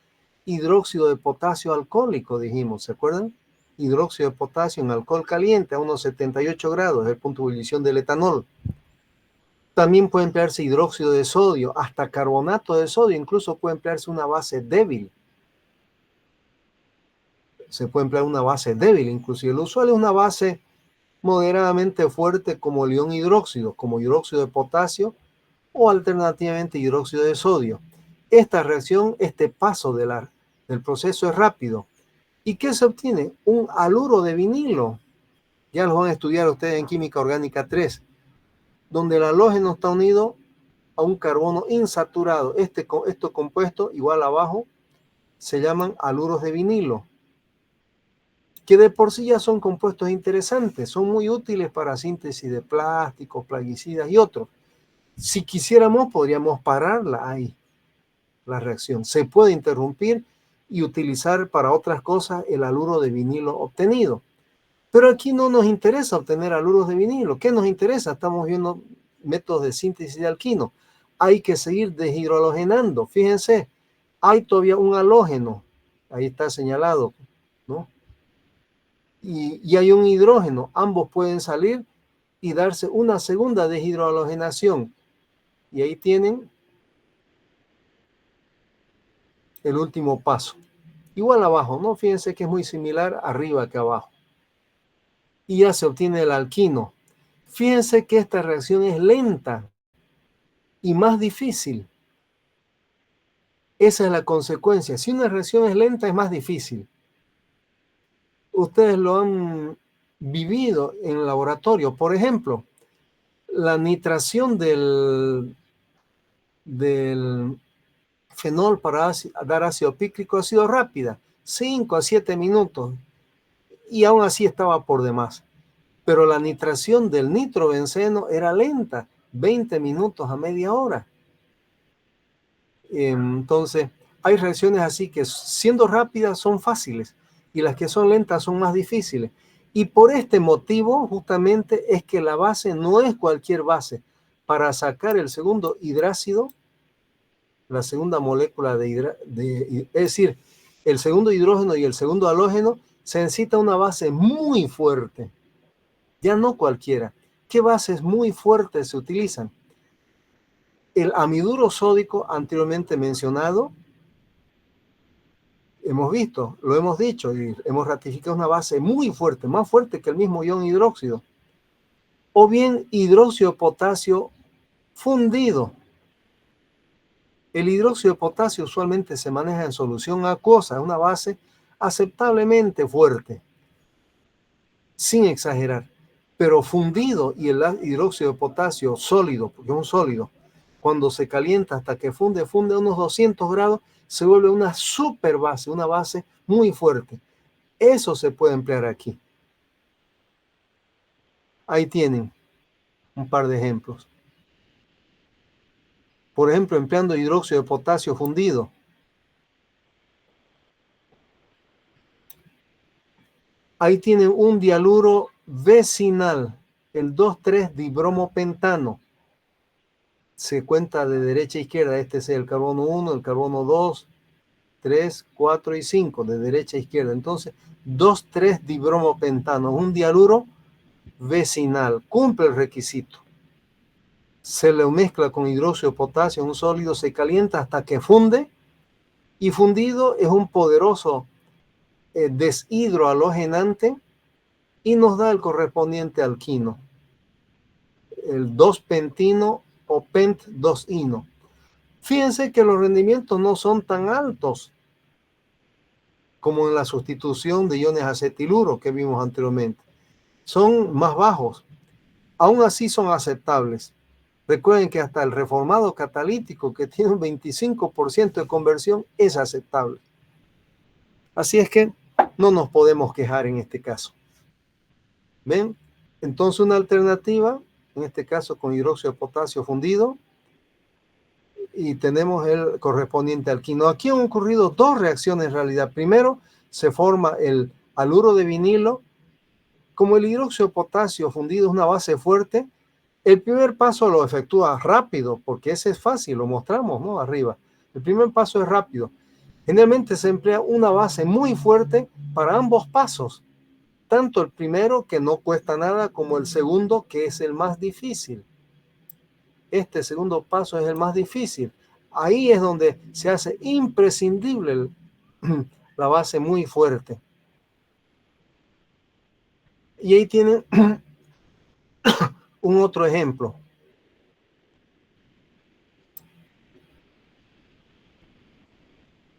Hidróxido de potasio alcohólico, dijimos, ¿se acuerdan? Hidróxido de potasio en alcohol caliente a unos 78 grados, el punto de ebullición del etanol. También puede emplearse hidróxido de sodio, hasta carbonato de sodio, incluso puede emplearse una base débil. Se puede emplear una base débil, inclusive. Lo usual es una base moderadamente fuerte como el ion hidróxido, como hidróxido de potasio o alternativamente hidróxido de sodio. Esta reacción, este paso del proceso es rápido. ¿Y qué se obtiene? Un haluro de vinilo. Ya lo van a estudiar ustedes en Química Orgánica 3, donde el halógeno está unido a un carbono insaturado. Estos compuestos, igual abajo, se llaman haluros de vinilo, que de por sí ya son compuestos interesantes, son muy útiles para síntesis de plásticos, plaguicidas y otros. Si quisiéramos, podríamos pararla ahí, la reacción. Se puede interrumpir y utilizar para otras cosas el haluro de vinilo obtenido. Pero aquí no nos interesa obtener haluros de vinilo. ¿Qué nos interesa? Estamos viendo métodos de síntesis de alquino. Hay que seguir deshidrohalogenando. Fíjense, hay todavía un halógeno. Ahí está señalado, ¿no? Y hay un hidrógeno. Ambos pueden salir y darse una segunda deshidrohalogenación. Y ahí tienen el último paso. Igual abajo, ¿no? Fíjense que es muy similar arriba que abajo. Y ya se obtiene el alquino. Fíjense que esta reacción es lenta y más difícil. Esa es la consecuencia. Si una reacción es lenta, es más difícil. Ustedes lo han vivido en el laboratorio. Por ejemplo, la nitración del fenol para dar ácido pícrico ha sido rápida, 5 a 7 minutos, y aún así estaba por demás. Pero la nitración del nitrobenceno era lenta, 20 minutos a media hora. Entonces, hay reacciones así que siendo rápidas son fáciles y las que son lentas son más difíciles. Y por este motivo, justamente, es que la base no es cualquier base. Para sacar el segundo hidrácido, la segunda molécula es decir, el segundo hidrógeno y el segundo halógeno, se necesita una base muy fuerte. Ya no cualquiera. ¿Qué bases muy fuertes se utilizan? El amiduro sódico anteriormente mencionado, hemos visto, lo hemos dicho y hemos ratificado una base muy fuerte, más fuerte que el mismo ion hidróxido. O bien hidróxido de potasio fundido. El hidróxido de potasio usualmente se maneja en solución acuosa, una base aceptablemente fuerte, sin exagerar. Pero fundido y el hidróxido de potasio sólido, porque es un sólido, cuando se calienta hasta que funde a unos 200 grados, se vuelve una super base, una base muy fuerte. Eso se puede emplear aquí. Ahí tienen un par de ejemplos. Por ejemplo, empleando hidróxido de potasio fundido. Ahí tienen un dialuro vecinal, el 2,3-dibromopentano. Se cuenta de derecha a izquierda. Este es el carbono 1, el carbono 2, 3, 4 y 5, de derecha a izquierda. Entonces, 2,3-dibromopentano, un dialuro vecinal, cumple el requisito. Se le mezcla con hidróxido de potasio, un sólido, se calienta hasta que funde, y fundido es un poderoso deshidrohalogenante y nos da el correspondiente alquino, el 2-pentino o pent-2-ino. Fíjense que los rendimientos no son tan altos como en la sustitución de iones acetiluro que vimos anteriormente. Son más bajos. Aún así son aceptables. Recuerden que hasta el reformado catalítico, que tiene un 25% de conversión, es aceptable. Así es que no nos podemos quejar en este caso. ¿Ven? Entonces una alternativa, en este caso con hidróxido de potasio fundido, y tenemos el correspondiente alquino. Aquí han ocurrido dos reacciones en realidad. Primero, se forma el haluro de vinilo. Como el hidróxido de potasio fundido es una base fuerte, el primer paso lo efectúa rápido, porque ese es fácil, lo mostramos, ¿no? Arriba. El primer paso es rápido. Generalmente se emplea una base muy fuerte para ambos pasos, tanto el primero, que no cuesta nada, como el segundo, que es el más difícil. Este segundo paso es el más difícil. Ahí es donde se hace imprescindible la base muy fuerte. Y ahí tienen Un otro ejemplo.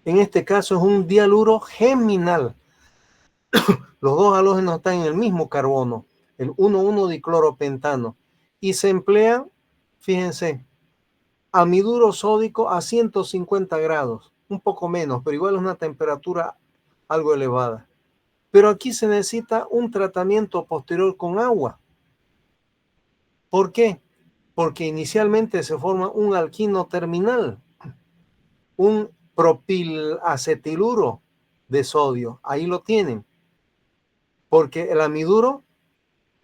En este caso es un dialuro geminal. Los dos halógenos están en el mismo carbono, el 1,1-dicloropentano. Y se emplea, fíjense, amiduro sódico a 150 grados, un poco menos, pero igual es una temperatura algo elevada. Pero aquí se necesita un tratamiento posterior con agua. ¿Por qué? Porque inicialmente se forma un alquino terminal, un propilacetiluro de sodio. Ahí lo tienen. Porque el amiduro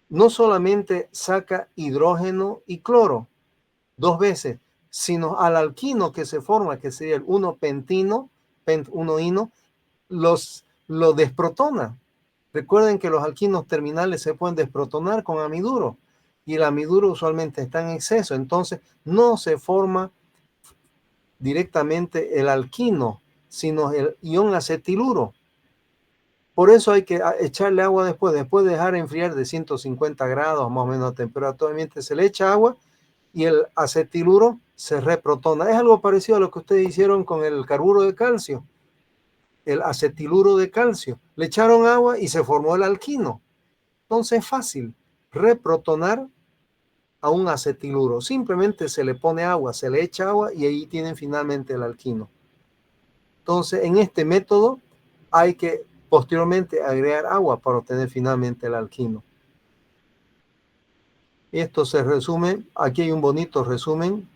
no solamente saca hidrógeno y cloro dos veces, sino al alquino que se forma, que sería el 1-pentino, pent-1-ino, lo desprotona. Recuerden que los alquinos terminales se pueden desprotonar con amiduro y el amiduro usualmente está en exceso, entonces no se forma directamente el alquino, sino el ion acetiluro. Por eso hay que echarle agua después de dejar enfriar de 150 grados más o menos a temperatura ambiente, se le echa agua y el acetiluro se reprotona. Es algo parecido a lo que ustedes hicieron con el carburo de calcio, el acetiluro de calcio. Le echaron agua y se formó el alquino. Entonces es fácil reprotonar a un acetiluro. Simplemente se le pone agua, se le echa agua y ahí tienen finalmente el alquino. Entonces en este método hay que posteriormente agregar agua para obtener finalmente el alquino. Esto se resume, aquí hay un bonito resumen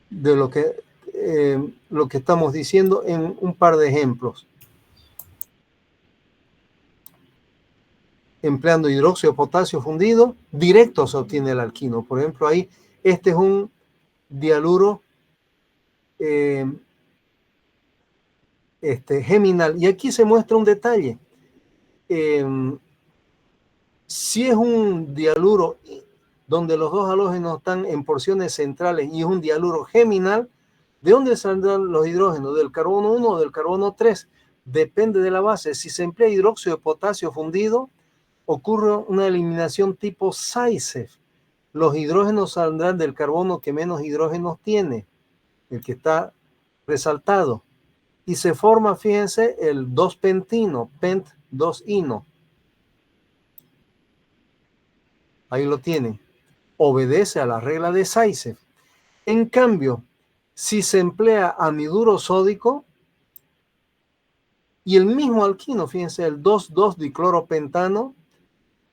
de lo que estamos diciendo en un par de ejemplos. Empleando hidróxido de potasio fundido, directo se obtiene el alquino. Por ejemplo, ahí, este es un dialuro geminal. Y aquí se muestra un detalle. Si es un dialuro donde los dos halógenos están en porciones centrales y es un dialuro geminal, ¿de dónde saldrán los hidrógenos? ¿Del carbono 1 o del carbono 3? Depende de la base. Si se emplea hidróxido de potasio fundido, ocurre una eliminación tipo Zaitsev. Los hidrógenos saldrán del carbono que menos hidrógenos tiene, el que está resaltado. Y se forma, fíjense, el 2-pentino, pent-2-ino. Ahí lo tienen. Obedece a la regla de Zaitsev. En cambio, si se emplea amiduro sódico y el mismo alquino, fíjense, el 2,2-dicloropentano,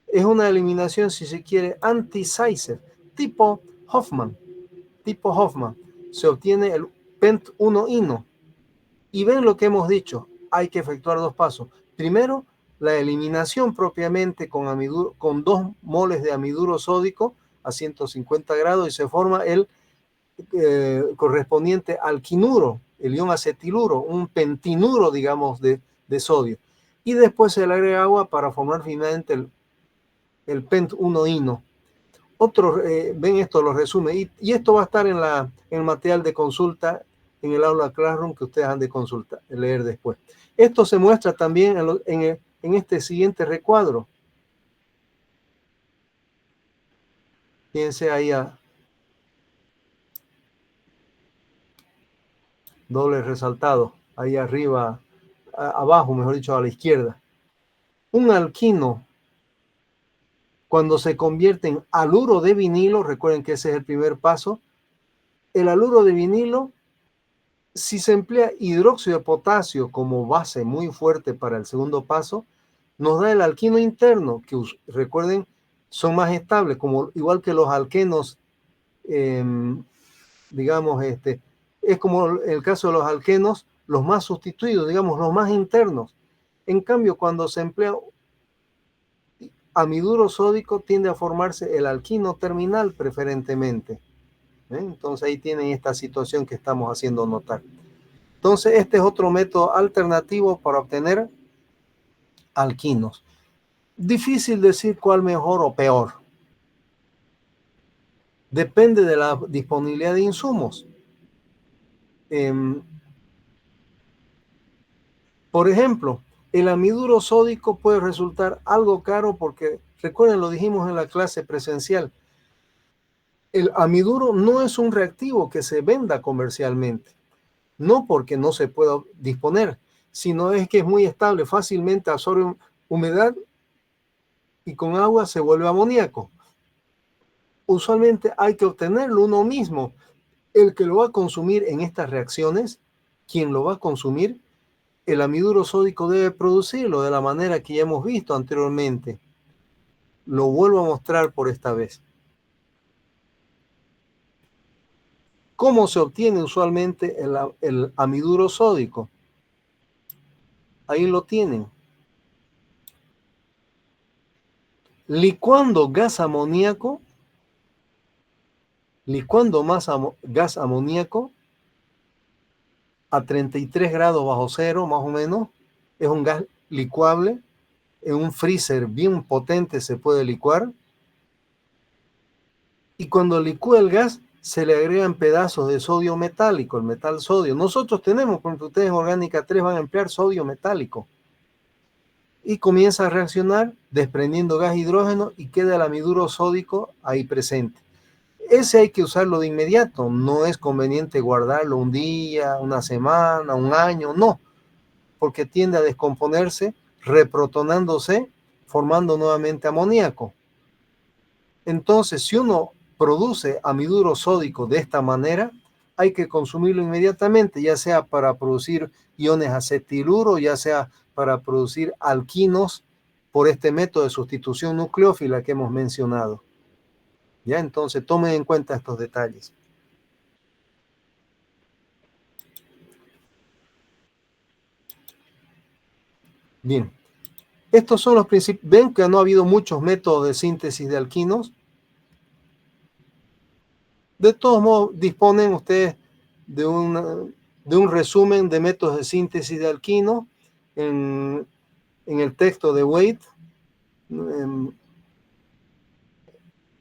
es una eliminación, si se quiere, anti-Zaitsev, tipo Hoffman. Se obtiene el pent-1-ino. Y ven lo que hemos dicho, hay que efectuar dos pasos. Primero, la eliminación propiamente con 2 moles de amiduro sódico a 150 grados y se forma el correspondiente alquinuro, el ion acetiluro, un pentinuro, digamos, de sodio. Y después se le agrega agua para formar finalmente el pent-1-ino. Ven esto, lo resume. Y esto va a estar en el material de consulta en el aula Classroom que ustedes han de leer después. Esto se muestra también en este siguiente recuadro. Fíjense ahí doble resaltado, ahí arriba, abajo, mejor dicho, a la izquierda. Un alquino, cuando se convierte en haluro de vinilo, recuerden que ese es el primer paso, el haluro de vinilo, si se emplea hidróxido de potasio como base muy fuerte para el segundo paso, nos da el alquino interno, que recuerden, son más estables, igual que los alquenos, digamos, es como el caso de los alquenos, los más sustituidos, digamos, los más internos. En cambio, cuando se emplea amiduro sódico, tiende a formarse el alquino terminal preferentemente. Entonces ahí tienen esta situación que estamos haciendo notar. Entonces este es otro método alternativo para obtener alquinos. Difícil decir cuál mejor o peor. Depende de la disponibilidad de insumos. Por ejemplo, El amiduro sódico puede resultar algo caro porque, recuerden, lo dijimos en la clase presencial, el amiduro no es un reactivo que se venda comercialmente, no porque no se pueda disponer, sino es que es muy estable, fácilmente absorbe humedad y con agua se vuelve amoníaco. Usualmente hay que obtenerlo uno mismo. El que lo va a consumir en estas reacciones, quien lo va a consumir, el amiduro sódico debe producirlo de la manera que ya hemos visto anteriormente. Lo vuelvo a mostrar por esta vez. ¿Cómo se obtiene usualmente el amiduro sódico? Ahí lo tienen. Licuando gas amoníaco, licuando más gas amoníaco a 33 grados bajo cero, más o menos. Es un gas licuable. En un freezer bien potente se puede licuar. Y cuando licúa el gas, se le agregan pedazos de sodio metálico, el metal sodio. Nosotros tenemos, por ejemplo, ustedes en Orgánica 3 van a emplear sodio metálico. Y comienza a reaccionar desprendiendo gas hidrógeno y queda el amiduro sódico ahí presente. Ese hay que usarlo de inmediato, no es conveniente guardarlo un día, una semana, un año, no, porque tiende a descomponerse, reprotonándose, formando nuevamente amoníaco. Entonces, si uno produce amiduro sódico de esta manera, hay que consumirlo inmediatamente, ya sea para producir iones acetiluro, ya sea para producir alquinos por este método de sustitución nucleófila que hemos mencionado. Ya, entonces tomen en cuenta estos detalles. Bien, estos son los principios. Ven que no ha habido muchos métodos de síntesis de alquinos. De todos modos, disponen ustedes de un resumen de métodos de síntesis de alquino en el texto de Waite,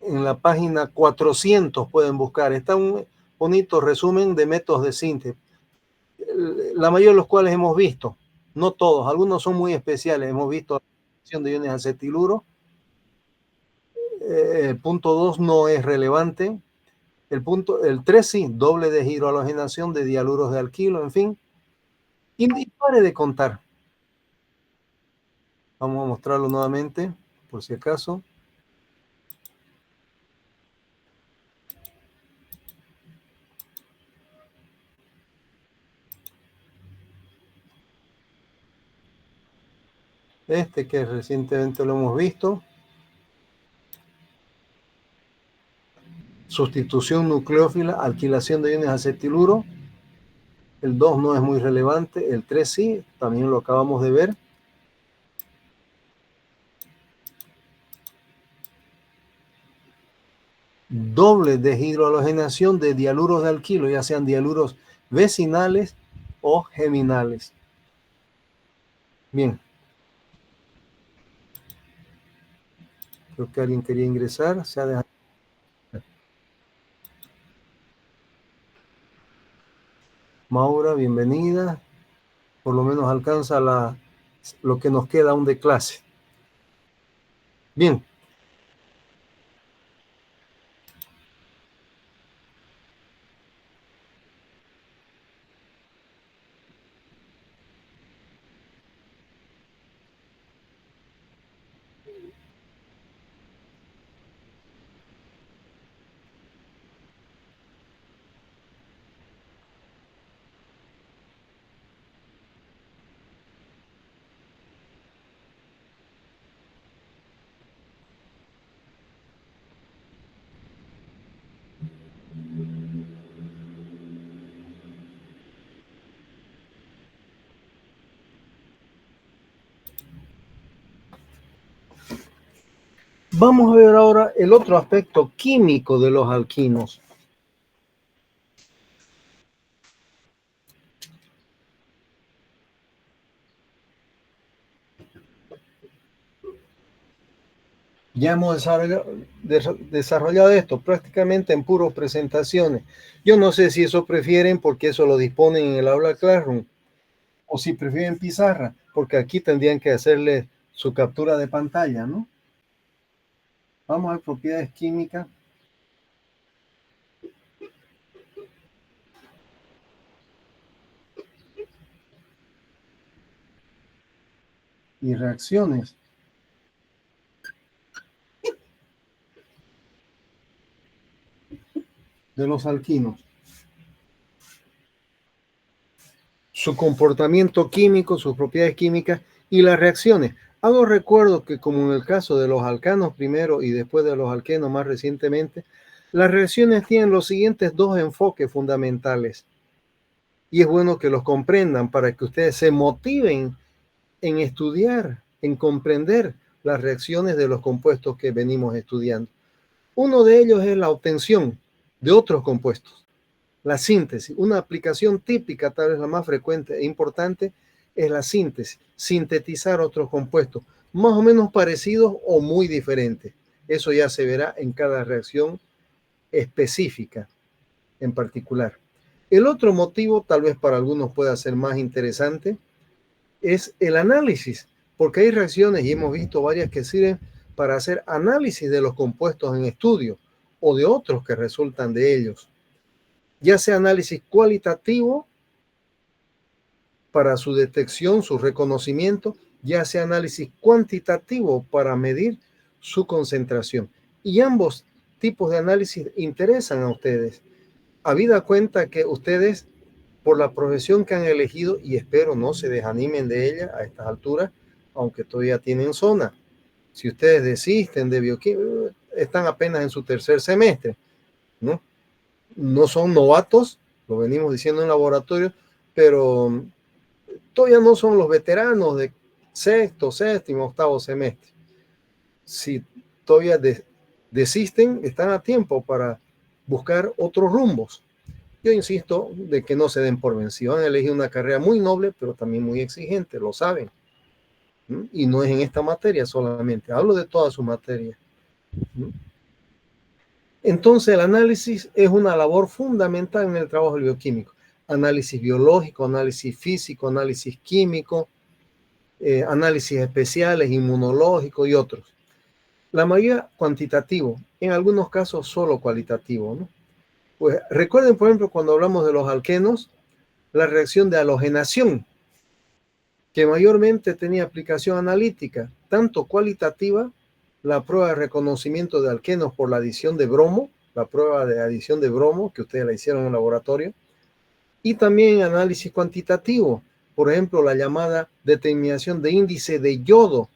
en la página 400 pueden buscar. Está un bonito resumen de métodos de síntesis, la mayoría de los cuales hemos visto, no todos, algunos son muy especiales. Hemos visto la reacción de iones acetiluro. El punto 2 no es relevante. El 3 sí, doble deshidrohalogenación de dialuros de alquilo, en fin. Y pare de contar. Vamos a mostrarlo nuevamente, por si acaso. Este que recientemente lo hemos visto. Sustitución nucleófila, alquilación de iones acetiluro. El 2 no es muy relevante, el 3 sí, también lo acabamos de ver. Doble deshidrohalogenación de dialuros de alquilo, ya sean dialuros vecinales o geminales. Bien. Creo que alguien quería ingresar, se ha dejado. Maura, bienvenida. Por lo menos alcanza lo que nos queda aún de clase. Bien. Vamos a ver ahora el otro aspecto químico de los alquinos. Ya hemos desarrollado esto prácticamente en puras presentaciones. Yo no sé si eso prefieren porque eso lo disponen en el aula Classroom o si prefieren pizarra. porque aquí tendrían que hacerle su captura de pantalla, ¿no? Vamos a ver propiedades químicas. Y reacciones. De los alquinos. Su comportamiento químico, sus propiedades químicas y las reacciones. Hago recuerdo que como en el caso de los alcanos primero y después de los alquenos más recientemente, las reacciones tienen los siguientes dos enfoques fundamentales. Y es bueno que los comprendan para que ustedes se motiven en estudiar, en comprender las reacciones de los compuestos que venimos estudiando. Uno de ellos es la obtención de otros compuestos. La síntesis, una aplicación típica, tal vez la más frecuente e importante, es la síntesis, sintetizar otros compuestos, más o menos parecidos o muy diferentes. Eso ya se verá en cada reacción específica en particular. El otro motivo, tal vez para algunos pueda ser más interesante, es el análisis, porque hay reacciones, y hemos visto varias que sirven para hacer análisis de los compuestos en estudio o de otros que resultan de ellos, ya sea análisis cualitativo para su detección, su reconocimiento, ya sea análisis cuantitativo para medir su concentración. Y ambos tipos de análisis interesan a ustedes, habida cuenta que ustedes, por la profesión que han elegido, y espero no se desanimen de ella a estas alturas, aunque todavía tienen zona. Si ustedes desisten de bioquímica, están apenas en su tercer semestre, ¿no? No son novatos, lo venimos diciendo en laboratorio, pero todavía no son los veteranos de sexto, séptimo, octavo semestre. Si todavía desisten, están a tiempo para buscar otros rumbos. Yo insisto de que no se den por vencidos. Han elegido una carrera muy noble, pero también muy exigente, lo saben. Y no es en esta materia solamente, hablo de toda su materia. Entonces el análisis es una labor fundamental en el trabajo bioquímico. Análisis biológico, análisis físico, análisis químico, análisis especiales, inmunológico y otros. La mayoría cuantitativo, en algunos casos solo cualitativo, ¿no? Pues recuerden, por ejemplo, cuando hablamos de los alquenos, la reacción de halogenación, que mayormente tenía aplicación analítica, tanto cualitativa, la prueba de reconocimiento de alquenos por la adición de bromo, la prueba de adición de bromo que ustedes la hicieron en el laboratorio, y también análisis cuantitativo, por ejemplo, la llamada determinación de índice de yodo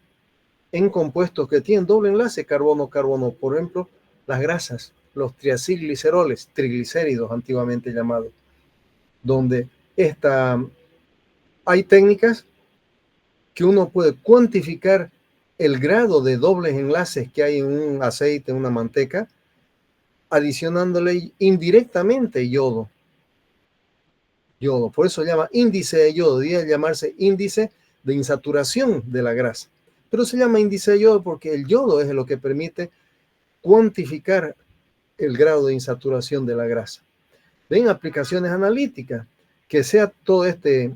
en compuestos que tienen doble enlace carbono-carbono, por ejemplo, las grasas, los triacilgliceroles, triglicéridos antiguamente llamados, donde hay técnicas que uno puede cuantificar el grado de dobles enlaces que hay en un aceite, en una manteca, adicionándole indirectamente yodo. Por eso se llama índice de yodo, debería llamarse índice de insaturación de la grasa. Pero se llama índice de yodo porque el yodo es lo que permite cuantificar el grado de insaturación de la grasa. Ven, aplicaciones analíticas, que sea todo este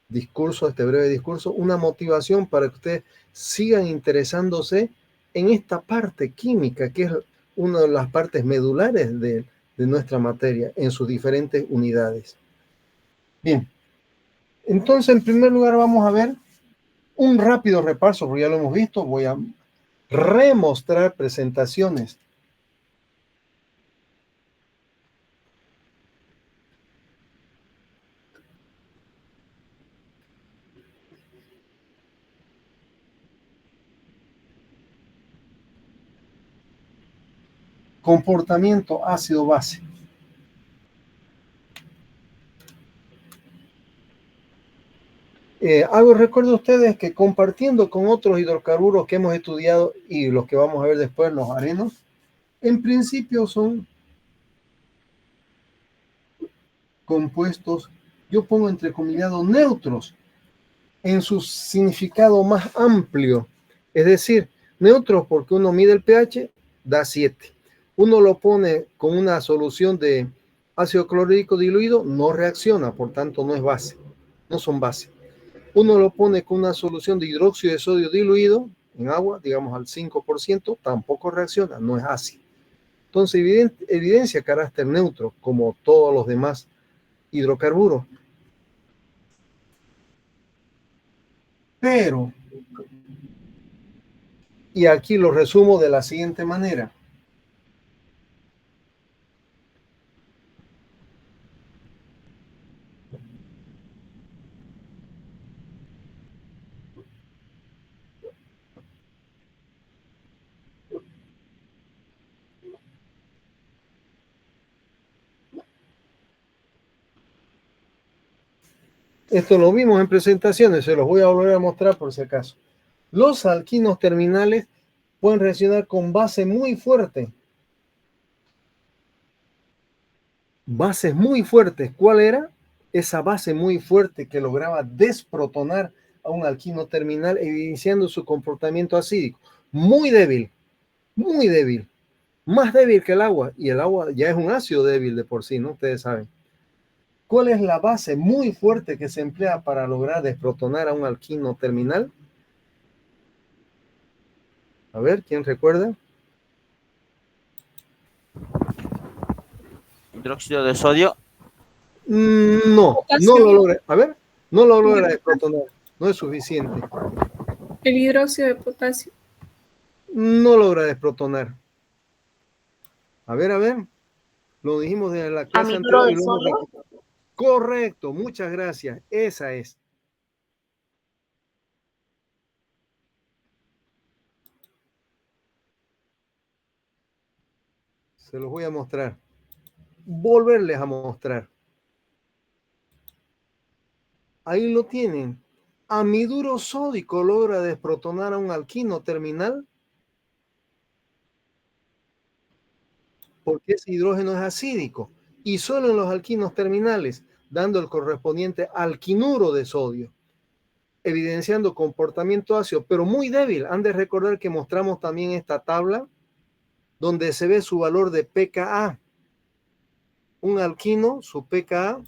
discurso, este breve discurso, una motivación para que ustedes sigan interesándose en esta parte química, que es una de las partes medulares de nuestra materia en sus diferentes unidades. Bien, entonces en primer lugar vamos a ver un rápido repaso, porque ya lo hemos visto. Voy a remostrar presentaciones. Comportamiento ácido-base. Hago recuerdo a ustedes que compartiendo con otros hidrocarburos que hemos estudiado y los que vamos a ver después, los arenos, en principio son compuestos, yo pongo entrecomillados, neutros en su significado más amplio. Es decir, neutros porque uno mide el pH, da 7. Uno lo pone con una solución de ácido clorhídrico diluido, no reacciona, por tanto no es base, no son base. Uno lo pone con una solución de hidróxido de sodio diluido en agua, digamos al 5%, tampoco reacciona, no es ácido. Entonces evidencia carácter neutro, como todos los demás hidrocarburos. Pero, y aquí lo resumo de la siguiente manera. Esto lo vimos en presentaciones, se los voy a volver a mostrar por si acaso. Los alquinos terminales pueden reaccionar con base muy fuerte. Bases muy fuertes. ¿Cuál era? Esa base muy fuerte que lograba desprotonar a un alquino terminal, evidenciando su comportamiento acídico. Muy débil, muy débil. Más débil que el agua. Y el agua ya es un ácido débil de por sí, ¿no? Ustedes saben. ¿Cuál es la base muy fuerte que se emplea para lograr desprotonar a un alquino terminal? A ver, ¿quién recuerda? Hidróxido de sodio. No, no lo logra. A ver, no lo logra desprotonar. No es suficiente. El hidróxido de potasio. No logra desprotonar. A ver. Lo dijimos en la clase anterior y lo hemos repetido. Correcto, muchas gracias. Esa es. Se los voy a mostrar. Volverles a mostrar. Ahí lo tienen. Amiduro sódico logra desprotonar a un alquino terminal porque ese hidrógeno es acídico y solo en los alquinos terminales, dando el correspondiente alquinuro de sodio, evidenciando comportamiento ácido, pero muy débil. Han de recordar que mostramos también esta tabla donde se ve su valor de pKa. Un alquino, su pKa,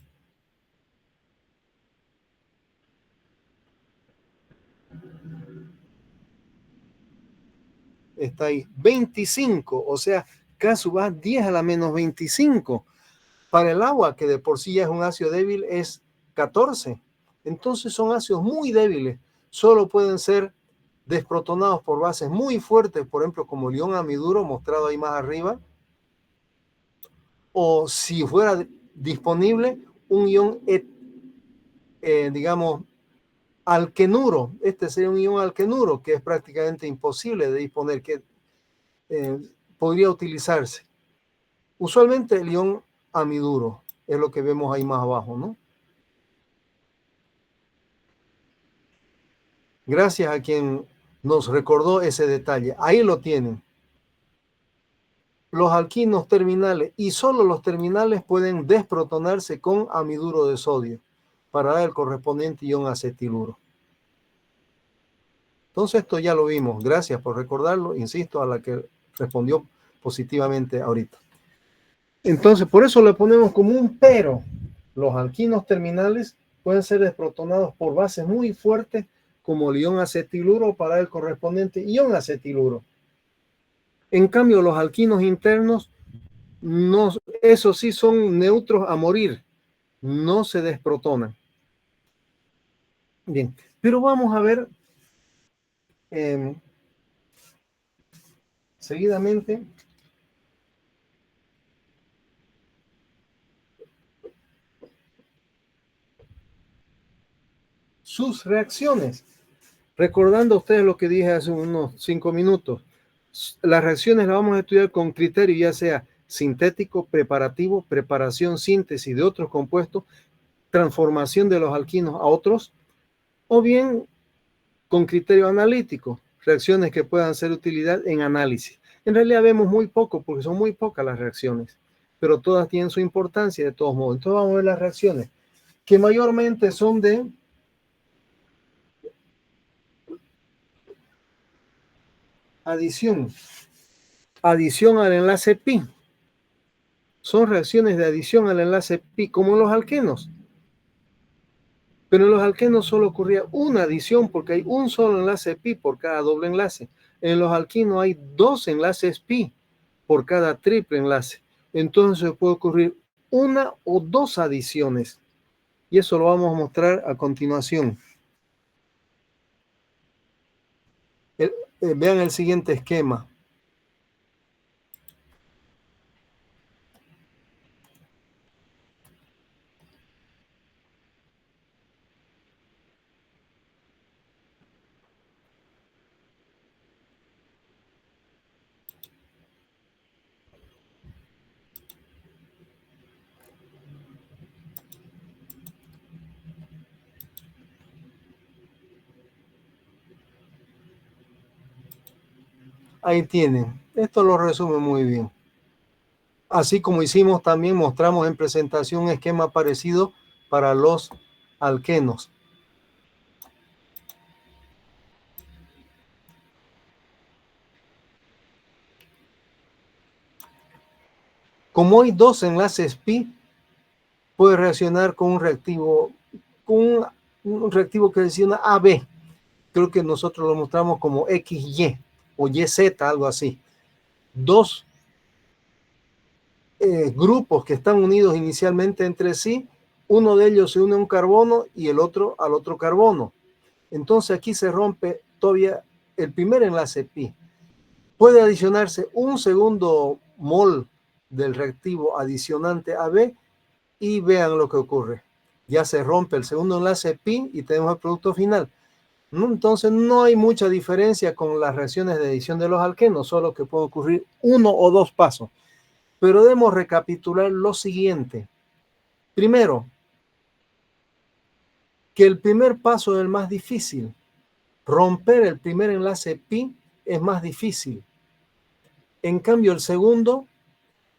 está ahí, 25, o sea, casi va 10 a la menos 25. Para el agua, que de por sí ya es un ácido débil, es 14. Entonces son ácidos muy débiles, solo pueden ser desprotonados por bases muy fuertes, por ejemplo, como el ion amiduro, mostrado ahí más arriba, o si fuera disponible, un ion, digamos, alquenuro. Este sería un ion alquenuro, que es prácticamente imposible de disponer, que podría utilizarse. Usualmente el ion amiduro es lo que vemos ahí más abajo, ¿no? Gracias a quien nos recordó ese detalle. Ahí lo tienen. Los alquinos terminales y solo los terminales pueden desprotonarse con amiduro de sodio para dar el correspondiente ion acetiluro. Entonces esto ya lo vimos. Gracias por recordarlo. Insisto, a la que respondió positivamente ahorita. Entonces, por eso le ponemos como un pero. Los alquinos terminales pueden ser desprotonados por bases muy fuertes como el ion acetiluro para el correspondiente ion acetiluro. En cambio, los alquinos internos, no, esos sí son neutros a morir, no se desprotonan. Bien, pero vamos a ver seguidamente sus reacciones. Recordando a ustedes lo que dije hace unos 5 minutos, las reacciones las vamos a estudiar con criterio ya sea sintético, preparativo, preparación, síntesis de otros compuestos, transformación de los alquinos a otros, o bien con criterio analítico, reacciones que puedan ser de utilidad en análisis. En realidad vemos muy poco porque son muy pocas las reacciones, pero todas tienen su importancia de todos modos. Entonces vamos a ver las reacciones, que mayormente son de adición. Adición al enlace pi. Son reacciones de adición al enlace pi, como los alquenos. Pero en los alquenos solo ocurría una adición porque hay un solo enlace pi por cada doble enlace. En los alquinos hay dos enlaces pi por cada triple enlace. Entonces puede ocurrir una o dos adiciones. Y eso lo vamos a mostrar a continuación. Vean el siguiente esquema. Ahí tienen. Esto lo resume muy bien. Así como hicimos, también mostramos en presentación un esquema parecido para los alquenos. Como hay dos enlaces pi, puede reaccionar con un reactivo, que reacciona AB. Creo que nosotros lo mostramos como XY o YZ, algo así. Dos grupos que están unidos inicialmente entre sí, uno de ellos se une a un carbono y el otro al otro carbono. Entonces aquí se rompe todavía el primer enlace pi. Puede adicionarse un segundo mol del reactivo adicionante AB y vean lo que ocurre. Ya se rompe el segundo enlace pi y tenemos el producto final. Entonces no hay mucha diferencia con las reacciones de adición de los alquenos, solo que puede ocurrir uno o dos pasos. Pero debemos recapitular lo siguiente. Primero, que el primer paso es el más difícil. Romper el primer enlace pi es más difícil. En cambio, el segundo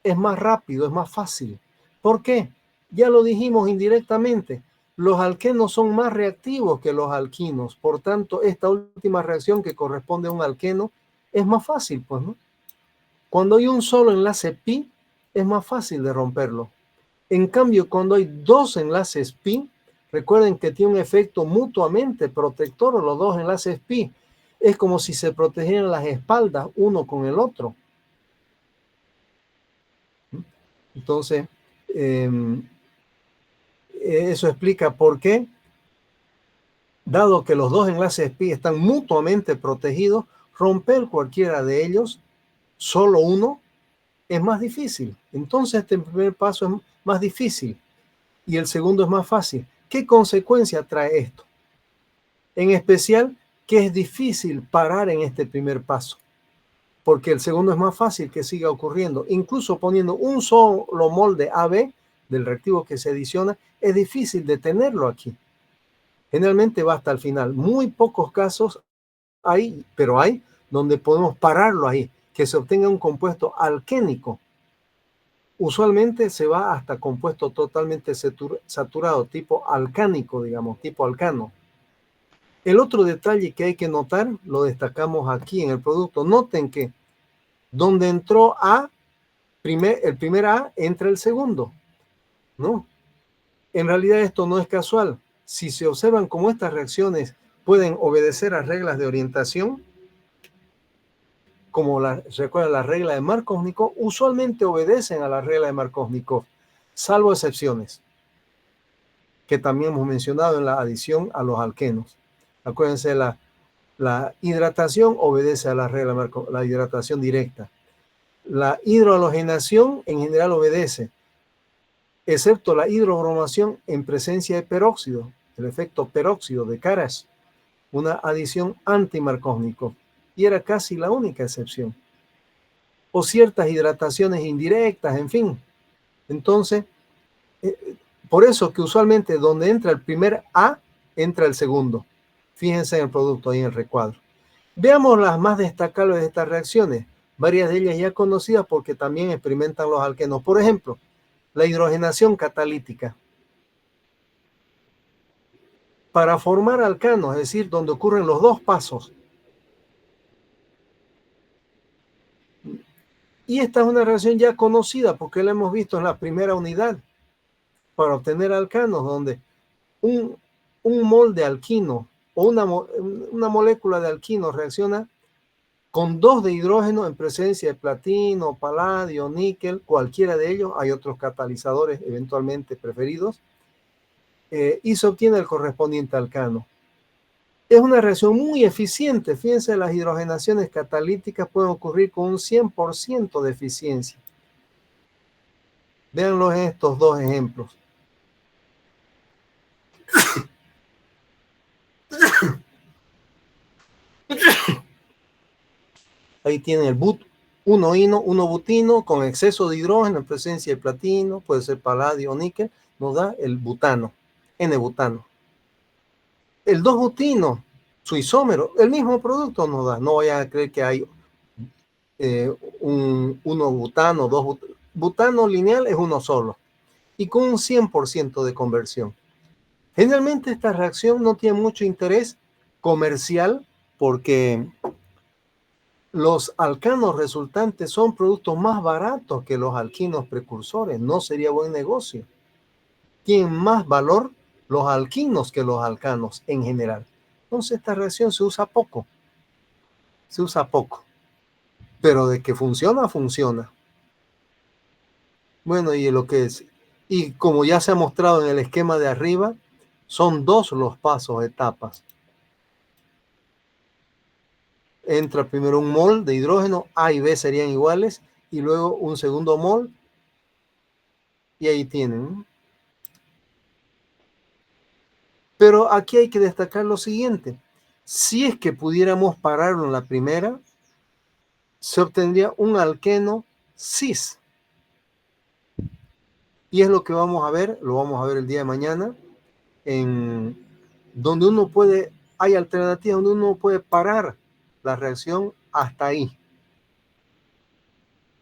es más rápido, es más fácil. ¿Por qué? Ya lo dijimos indirectamente. Los alquenos son más reactivos que los alquinos. Por tanto, esta última reacción que corresponde a un alqueno es más fácil, pues, ¿no? Cuando hay un solo enlace pi, es más fácil de romperlo. En cambio, cuando hay dos enlaces pi, recuerden que tiene un efecto mutuamente protector los dos enlaces pi. Es como si se protegieran las espaldas uno con el otro. Entonces, eso explica por qué, dado que los dos enlaces pi están mutuamente protegidos, romper cualquiera de ellos, solo uno, es más difícil. Entonces, este primer paso es más difícil y el segundo es más fácil. ¿Qué consecuencia trae esto? En especial, que es difícil parar en este primer paso, porque el segundo es más fácil que siga ocurriendo. Incluso poniendo un solo molde AB del reactivo que se adiciona, es difícil detenerlo aquí. Generalmente va hasta el final. Muy pocos casos hay, pero hay, donde podemos pararlo ahí, que se obtenga un compuesto alquénico. Usualmente se va hasta compuesto totalmente saturado, tipo alcánico, digamos, tipo alcano. El otro detalle que hay que notar, lo destacamos aquí en el producto. Noten que donde entró A, el primer A entra el segundo, ¿no? En realidad esto no es casual. Si se observan cómo estas reacciones pueden obedecer a reglas de orientación, como recuerdan la regla de Markovnikov, usualmente obedecen a la regla de Markovnikov, salvo excepciones, que también hemos mencionado en la adición a los alquenos. Acuérdense, la hidratación obedece a la regla, la hidratación directa. La hidrohalogenación en general obedece, excepto la hidrobromación en presencia de peróxido, el efecto peróxido de Karash, una adición anti-Markovnikov, y era casi la única excepción. O ciertas hidrataciones indirectas, en fin. Entonces, por eso que usualmente donde entra el primer A, entra el segundo. Fíjense en el producto ahí en el recuadro. Veamos las más destacables de estas reacciones, varias de ellas ya conocidas porque también experimentan los alquenos. Por ejemplo, la hidrogenación catalítica. Para formar alcanos, es decir, donde ocurren los dos pasos. Y esta es una reacción ya conocida porque la hemos visto en la primera unidad para obtener alcanos, donde un un mol de alquino o una molécula de alquino reacciona con 2 de hidrógeno en presencia de platino, paladio, níquel, cualquiera de ellos, hay otros catalizadores eventualmente preferidos, y se obtiene el correspondiente alcano. Es una reacción muy eficiente. Fíjense, las hidrogenaciones catalíticas pueden ocurrir con un 100% de eficiencia. Véanlo en estos dos ejemplos. Ahí tienen el 1-ino, 1-butino con exceso de hidrógeno en presencia de platino, puede ser paladio o níquel, nos da el butano, N-butano. El 2-butino, su isómero, el mismo producto nos da. No vayan a creer que hay un 1-butano, 2-butano. Butano lineal es uno solo y con un 100% de conversión. Generalmente esta reacción no tiene mucho interés comercial porque los alcanos resultantes son productos más baratos que los alquinos precursores. No sería buen negocio. Tienen más valor los alquinos que los alcanos en general. Entonces esta reacción se usa poco. Se usa poco. Pero de que funciona, funciona. Bueno, y lo que es, y como ya se ha mostrado en el esquema de arriba, son 2 los pasos, etapas. Entra primero un mol de hidrógeno, A y B serían iguales, y luego un segundo mol, y ahí tienen. Pero aquí hay que destacar lo siguiente. Si es que pudiéramos pararlo en la primera, se obtendría un alqueno cis. Y es lo que vamos a ver, lo vamos a ver el día de mañana, en donde uno puede, hay alternativas donde uno puede parar la reacción hasta ahí.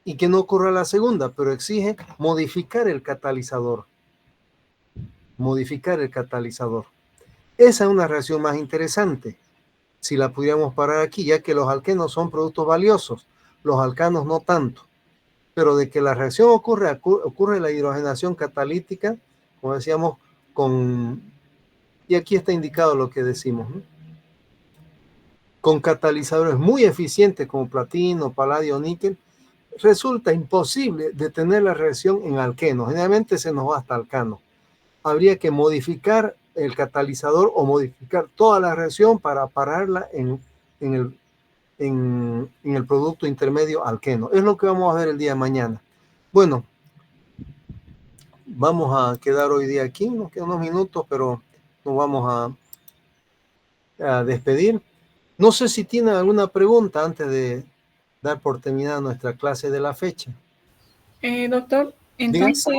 Y que no ocurra la segunda, pero exige modificar el catalizador. Modificar el catalizador. Esa es una reacción más interesante, si la pudiéramos parar aquí, ya que los alquenos son productos valiosos, los alcanos no tanto. Pero de que la reacción ocurre la hidrogenación catalítica, como decíamos, y aquí está indicado lo que decimos, ¿no? Con catalizadores muy eficientes como platino, paladio, níquel, resulta imposible detener la reacción en alquenos. Generalmente se nos va hasta alcano. Habría que modificar el catalizador o modificar toda la reacción para pararla en el producto intermedio alqueno. Es lo que vamos a ver el día de mañana. Bueno, vamos a quedar hoy día aquí, nos quedan unos minutos, pero nos vamos a despedir. No sé si tienen alguna pregunta antes de dar por terminada nuestra clase de la fecha. Doctor, Diga. entonces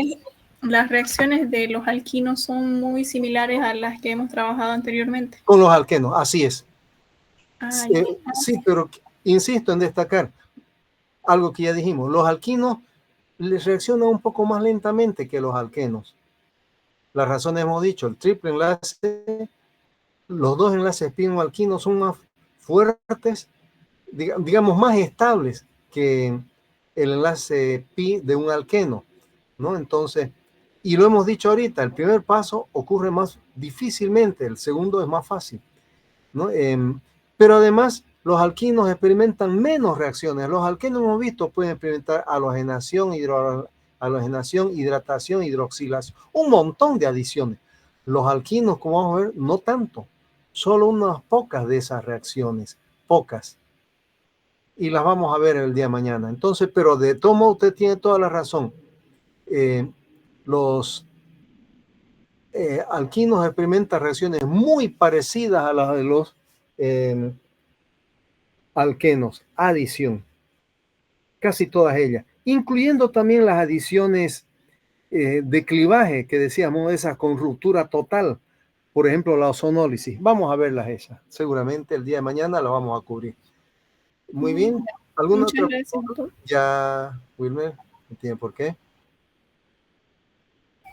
las reacciones de los alquinos son muy similares a las que hemos trabajado anteriormente. Con los alquenos, así es. Ya. Sí, pero insisto en destacar algo que ya dijimos. Los alquinos les reaccionan un poco más lentamente que los alquenos. Las razones hemos dicho, el triple enlace, los 2 enlaces pino-alquino son más fuertes, digamos más estables que el enlace pi de un alqueno, ¿no? Entonces, y lo hemos dicho ahorita, el primer paso ocurre más difícilmente, el segundo es más fácil, ¿no? Pero además, los alquinos experimentan menos reacciones. Los alquenos hemos visto pueden experimentar halogenación, hidratación, hidroxilación, un montón de adiciones. Los alquinos, como vamos a ver, no tanto, solo unas pocas de esas reacciones, pocas. Y las vamos a ver el día de mañana. Entonces, pero de todo modo usted tiene toda la razón. Los alquinos experimentan reacciones muy parecidas a las de los alquenos, adición, casi todas ellas, incluyendo también las adiciones de clivaje que decíamos, esa con ruptura total, por ejemplo la ozonólisis. Vamos a verlas esas, seguramente el día de mañana la vamos a cubrir. Muy bien. ¿Alguna Muchas otra gracias, doctor. Ya, Wilmer, no tiene por qué.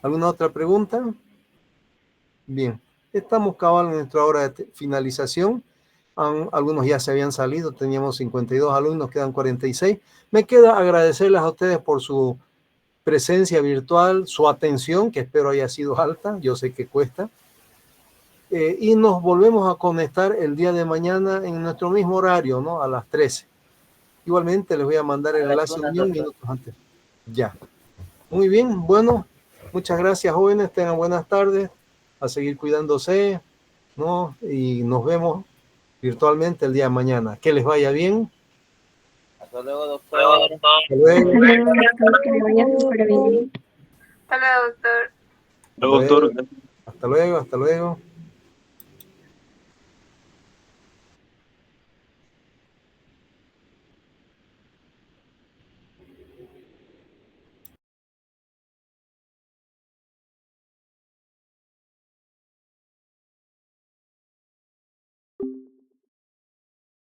¿Alguna otra pregunta? Bien, estamos cabal en nuestra hora de finalización. Algunos ya se habían salido, teníamos 52 alumnos, quedan 46. Me queda agradecerles a ustedes por su presencia virtual, su atención, que espero haya sido alta, yo sé que cuesta. y nos volvemos a conectar el día de mañana en nuestro mismo horario, ¿no? A las 13. Igualmente les voy a mandar el enlace unos minutos antes. Ya. Muy bien, bueno, muchas gracias, jóvenes, tengan buenas tardes, a seguir cuidándose, ¿no? Y nos vemos virtualmente el día de mañana. Que les vaya bien. Hasta luego, doctor. Hasta luego. Hasta luego, doctor, que le vaya súper bien. Hasta luego, doctor. Hasta luego. Hasta luego.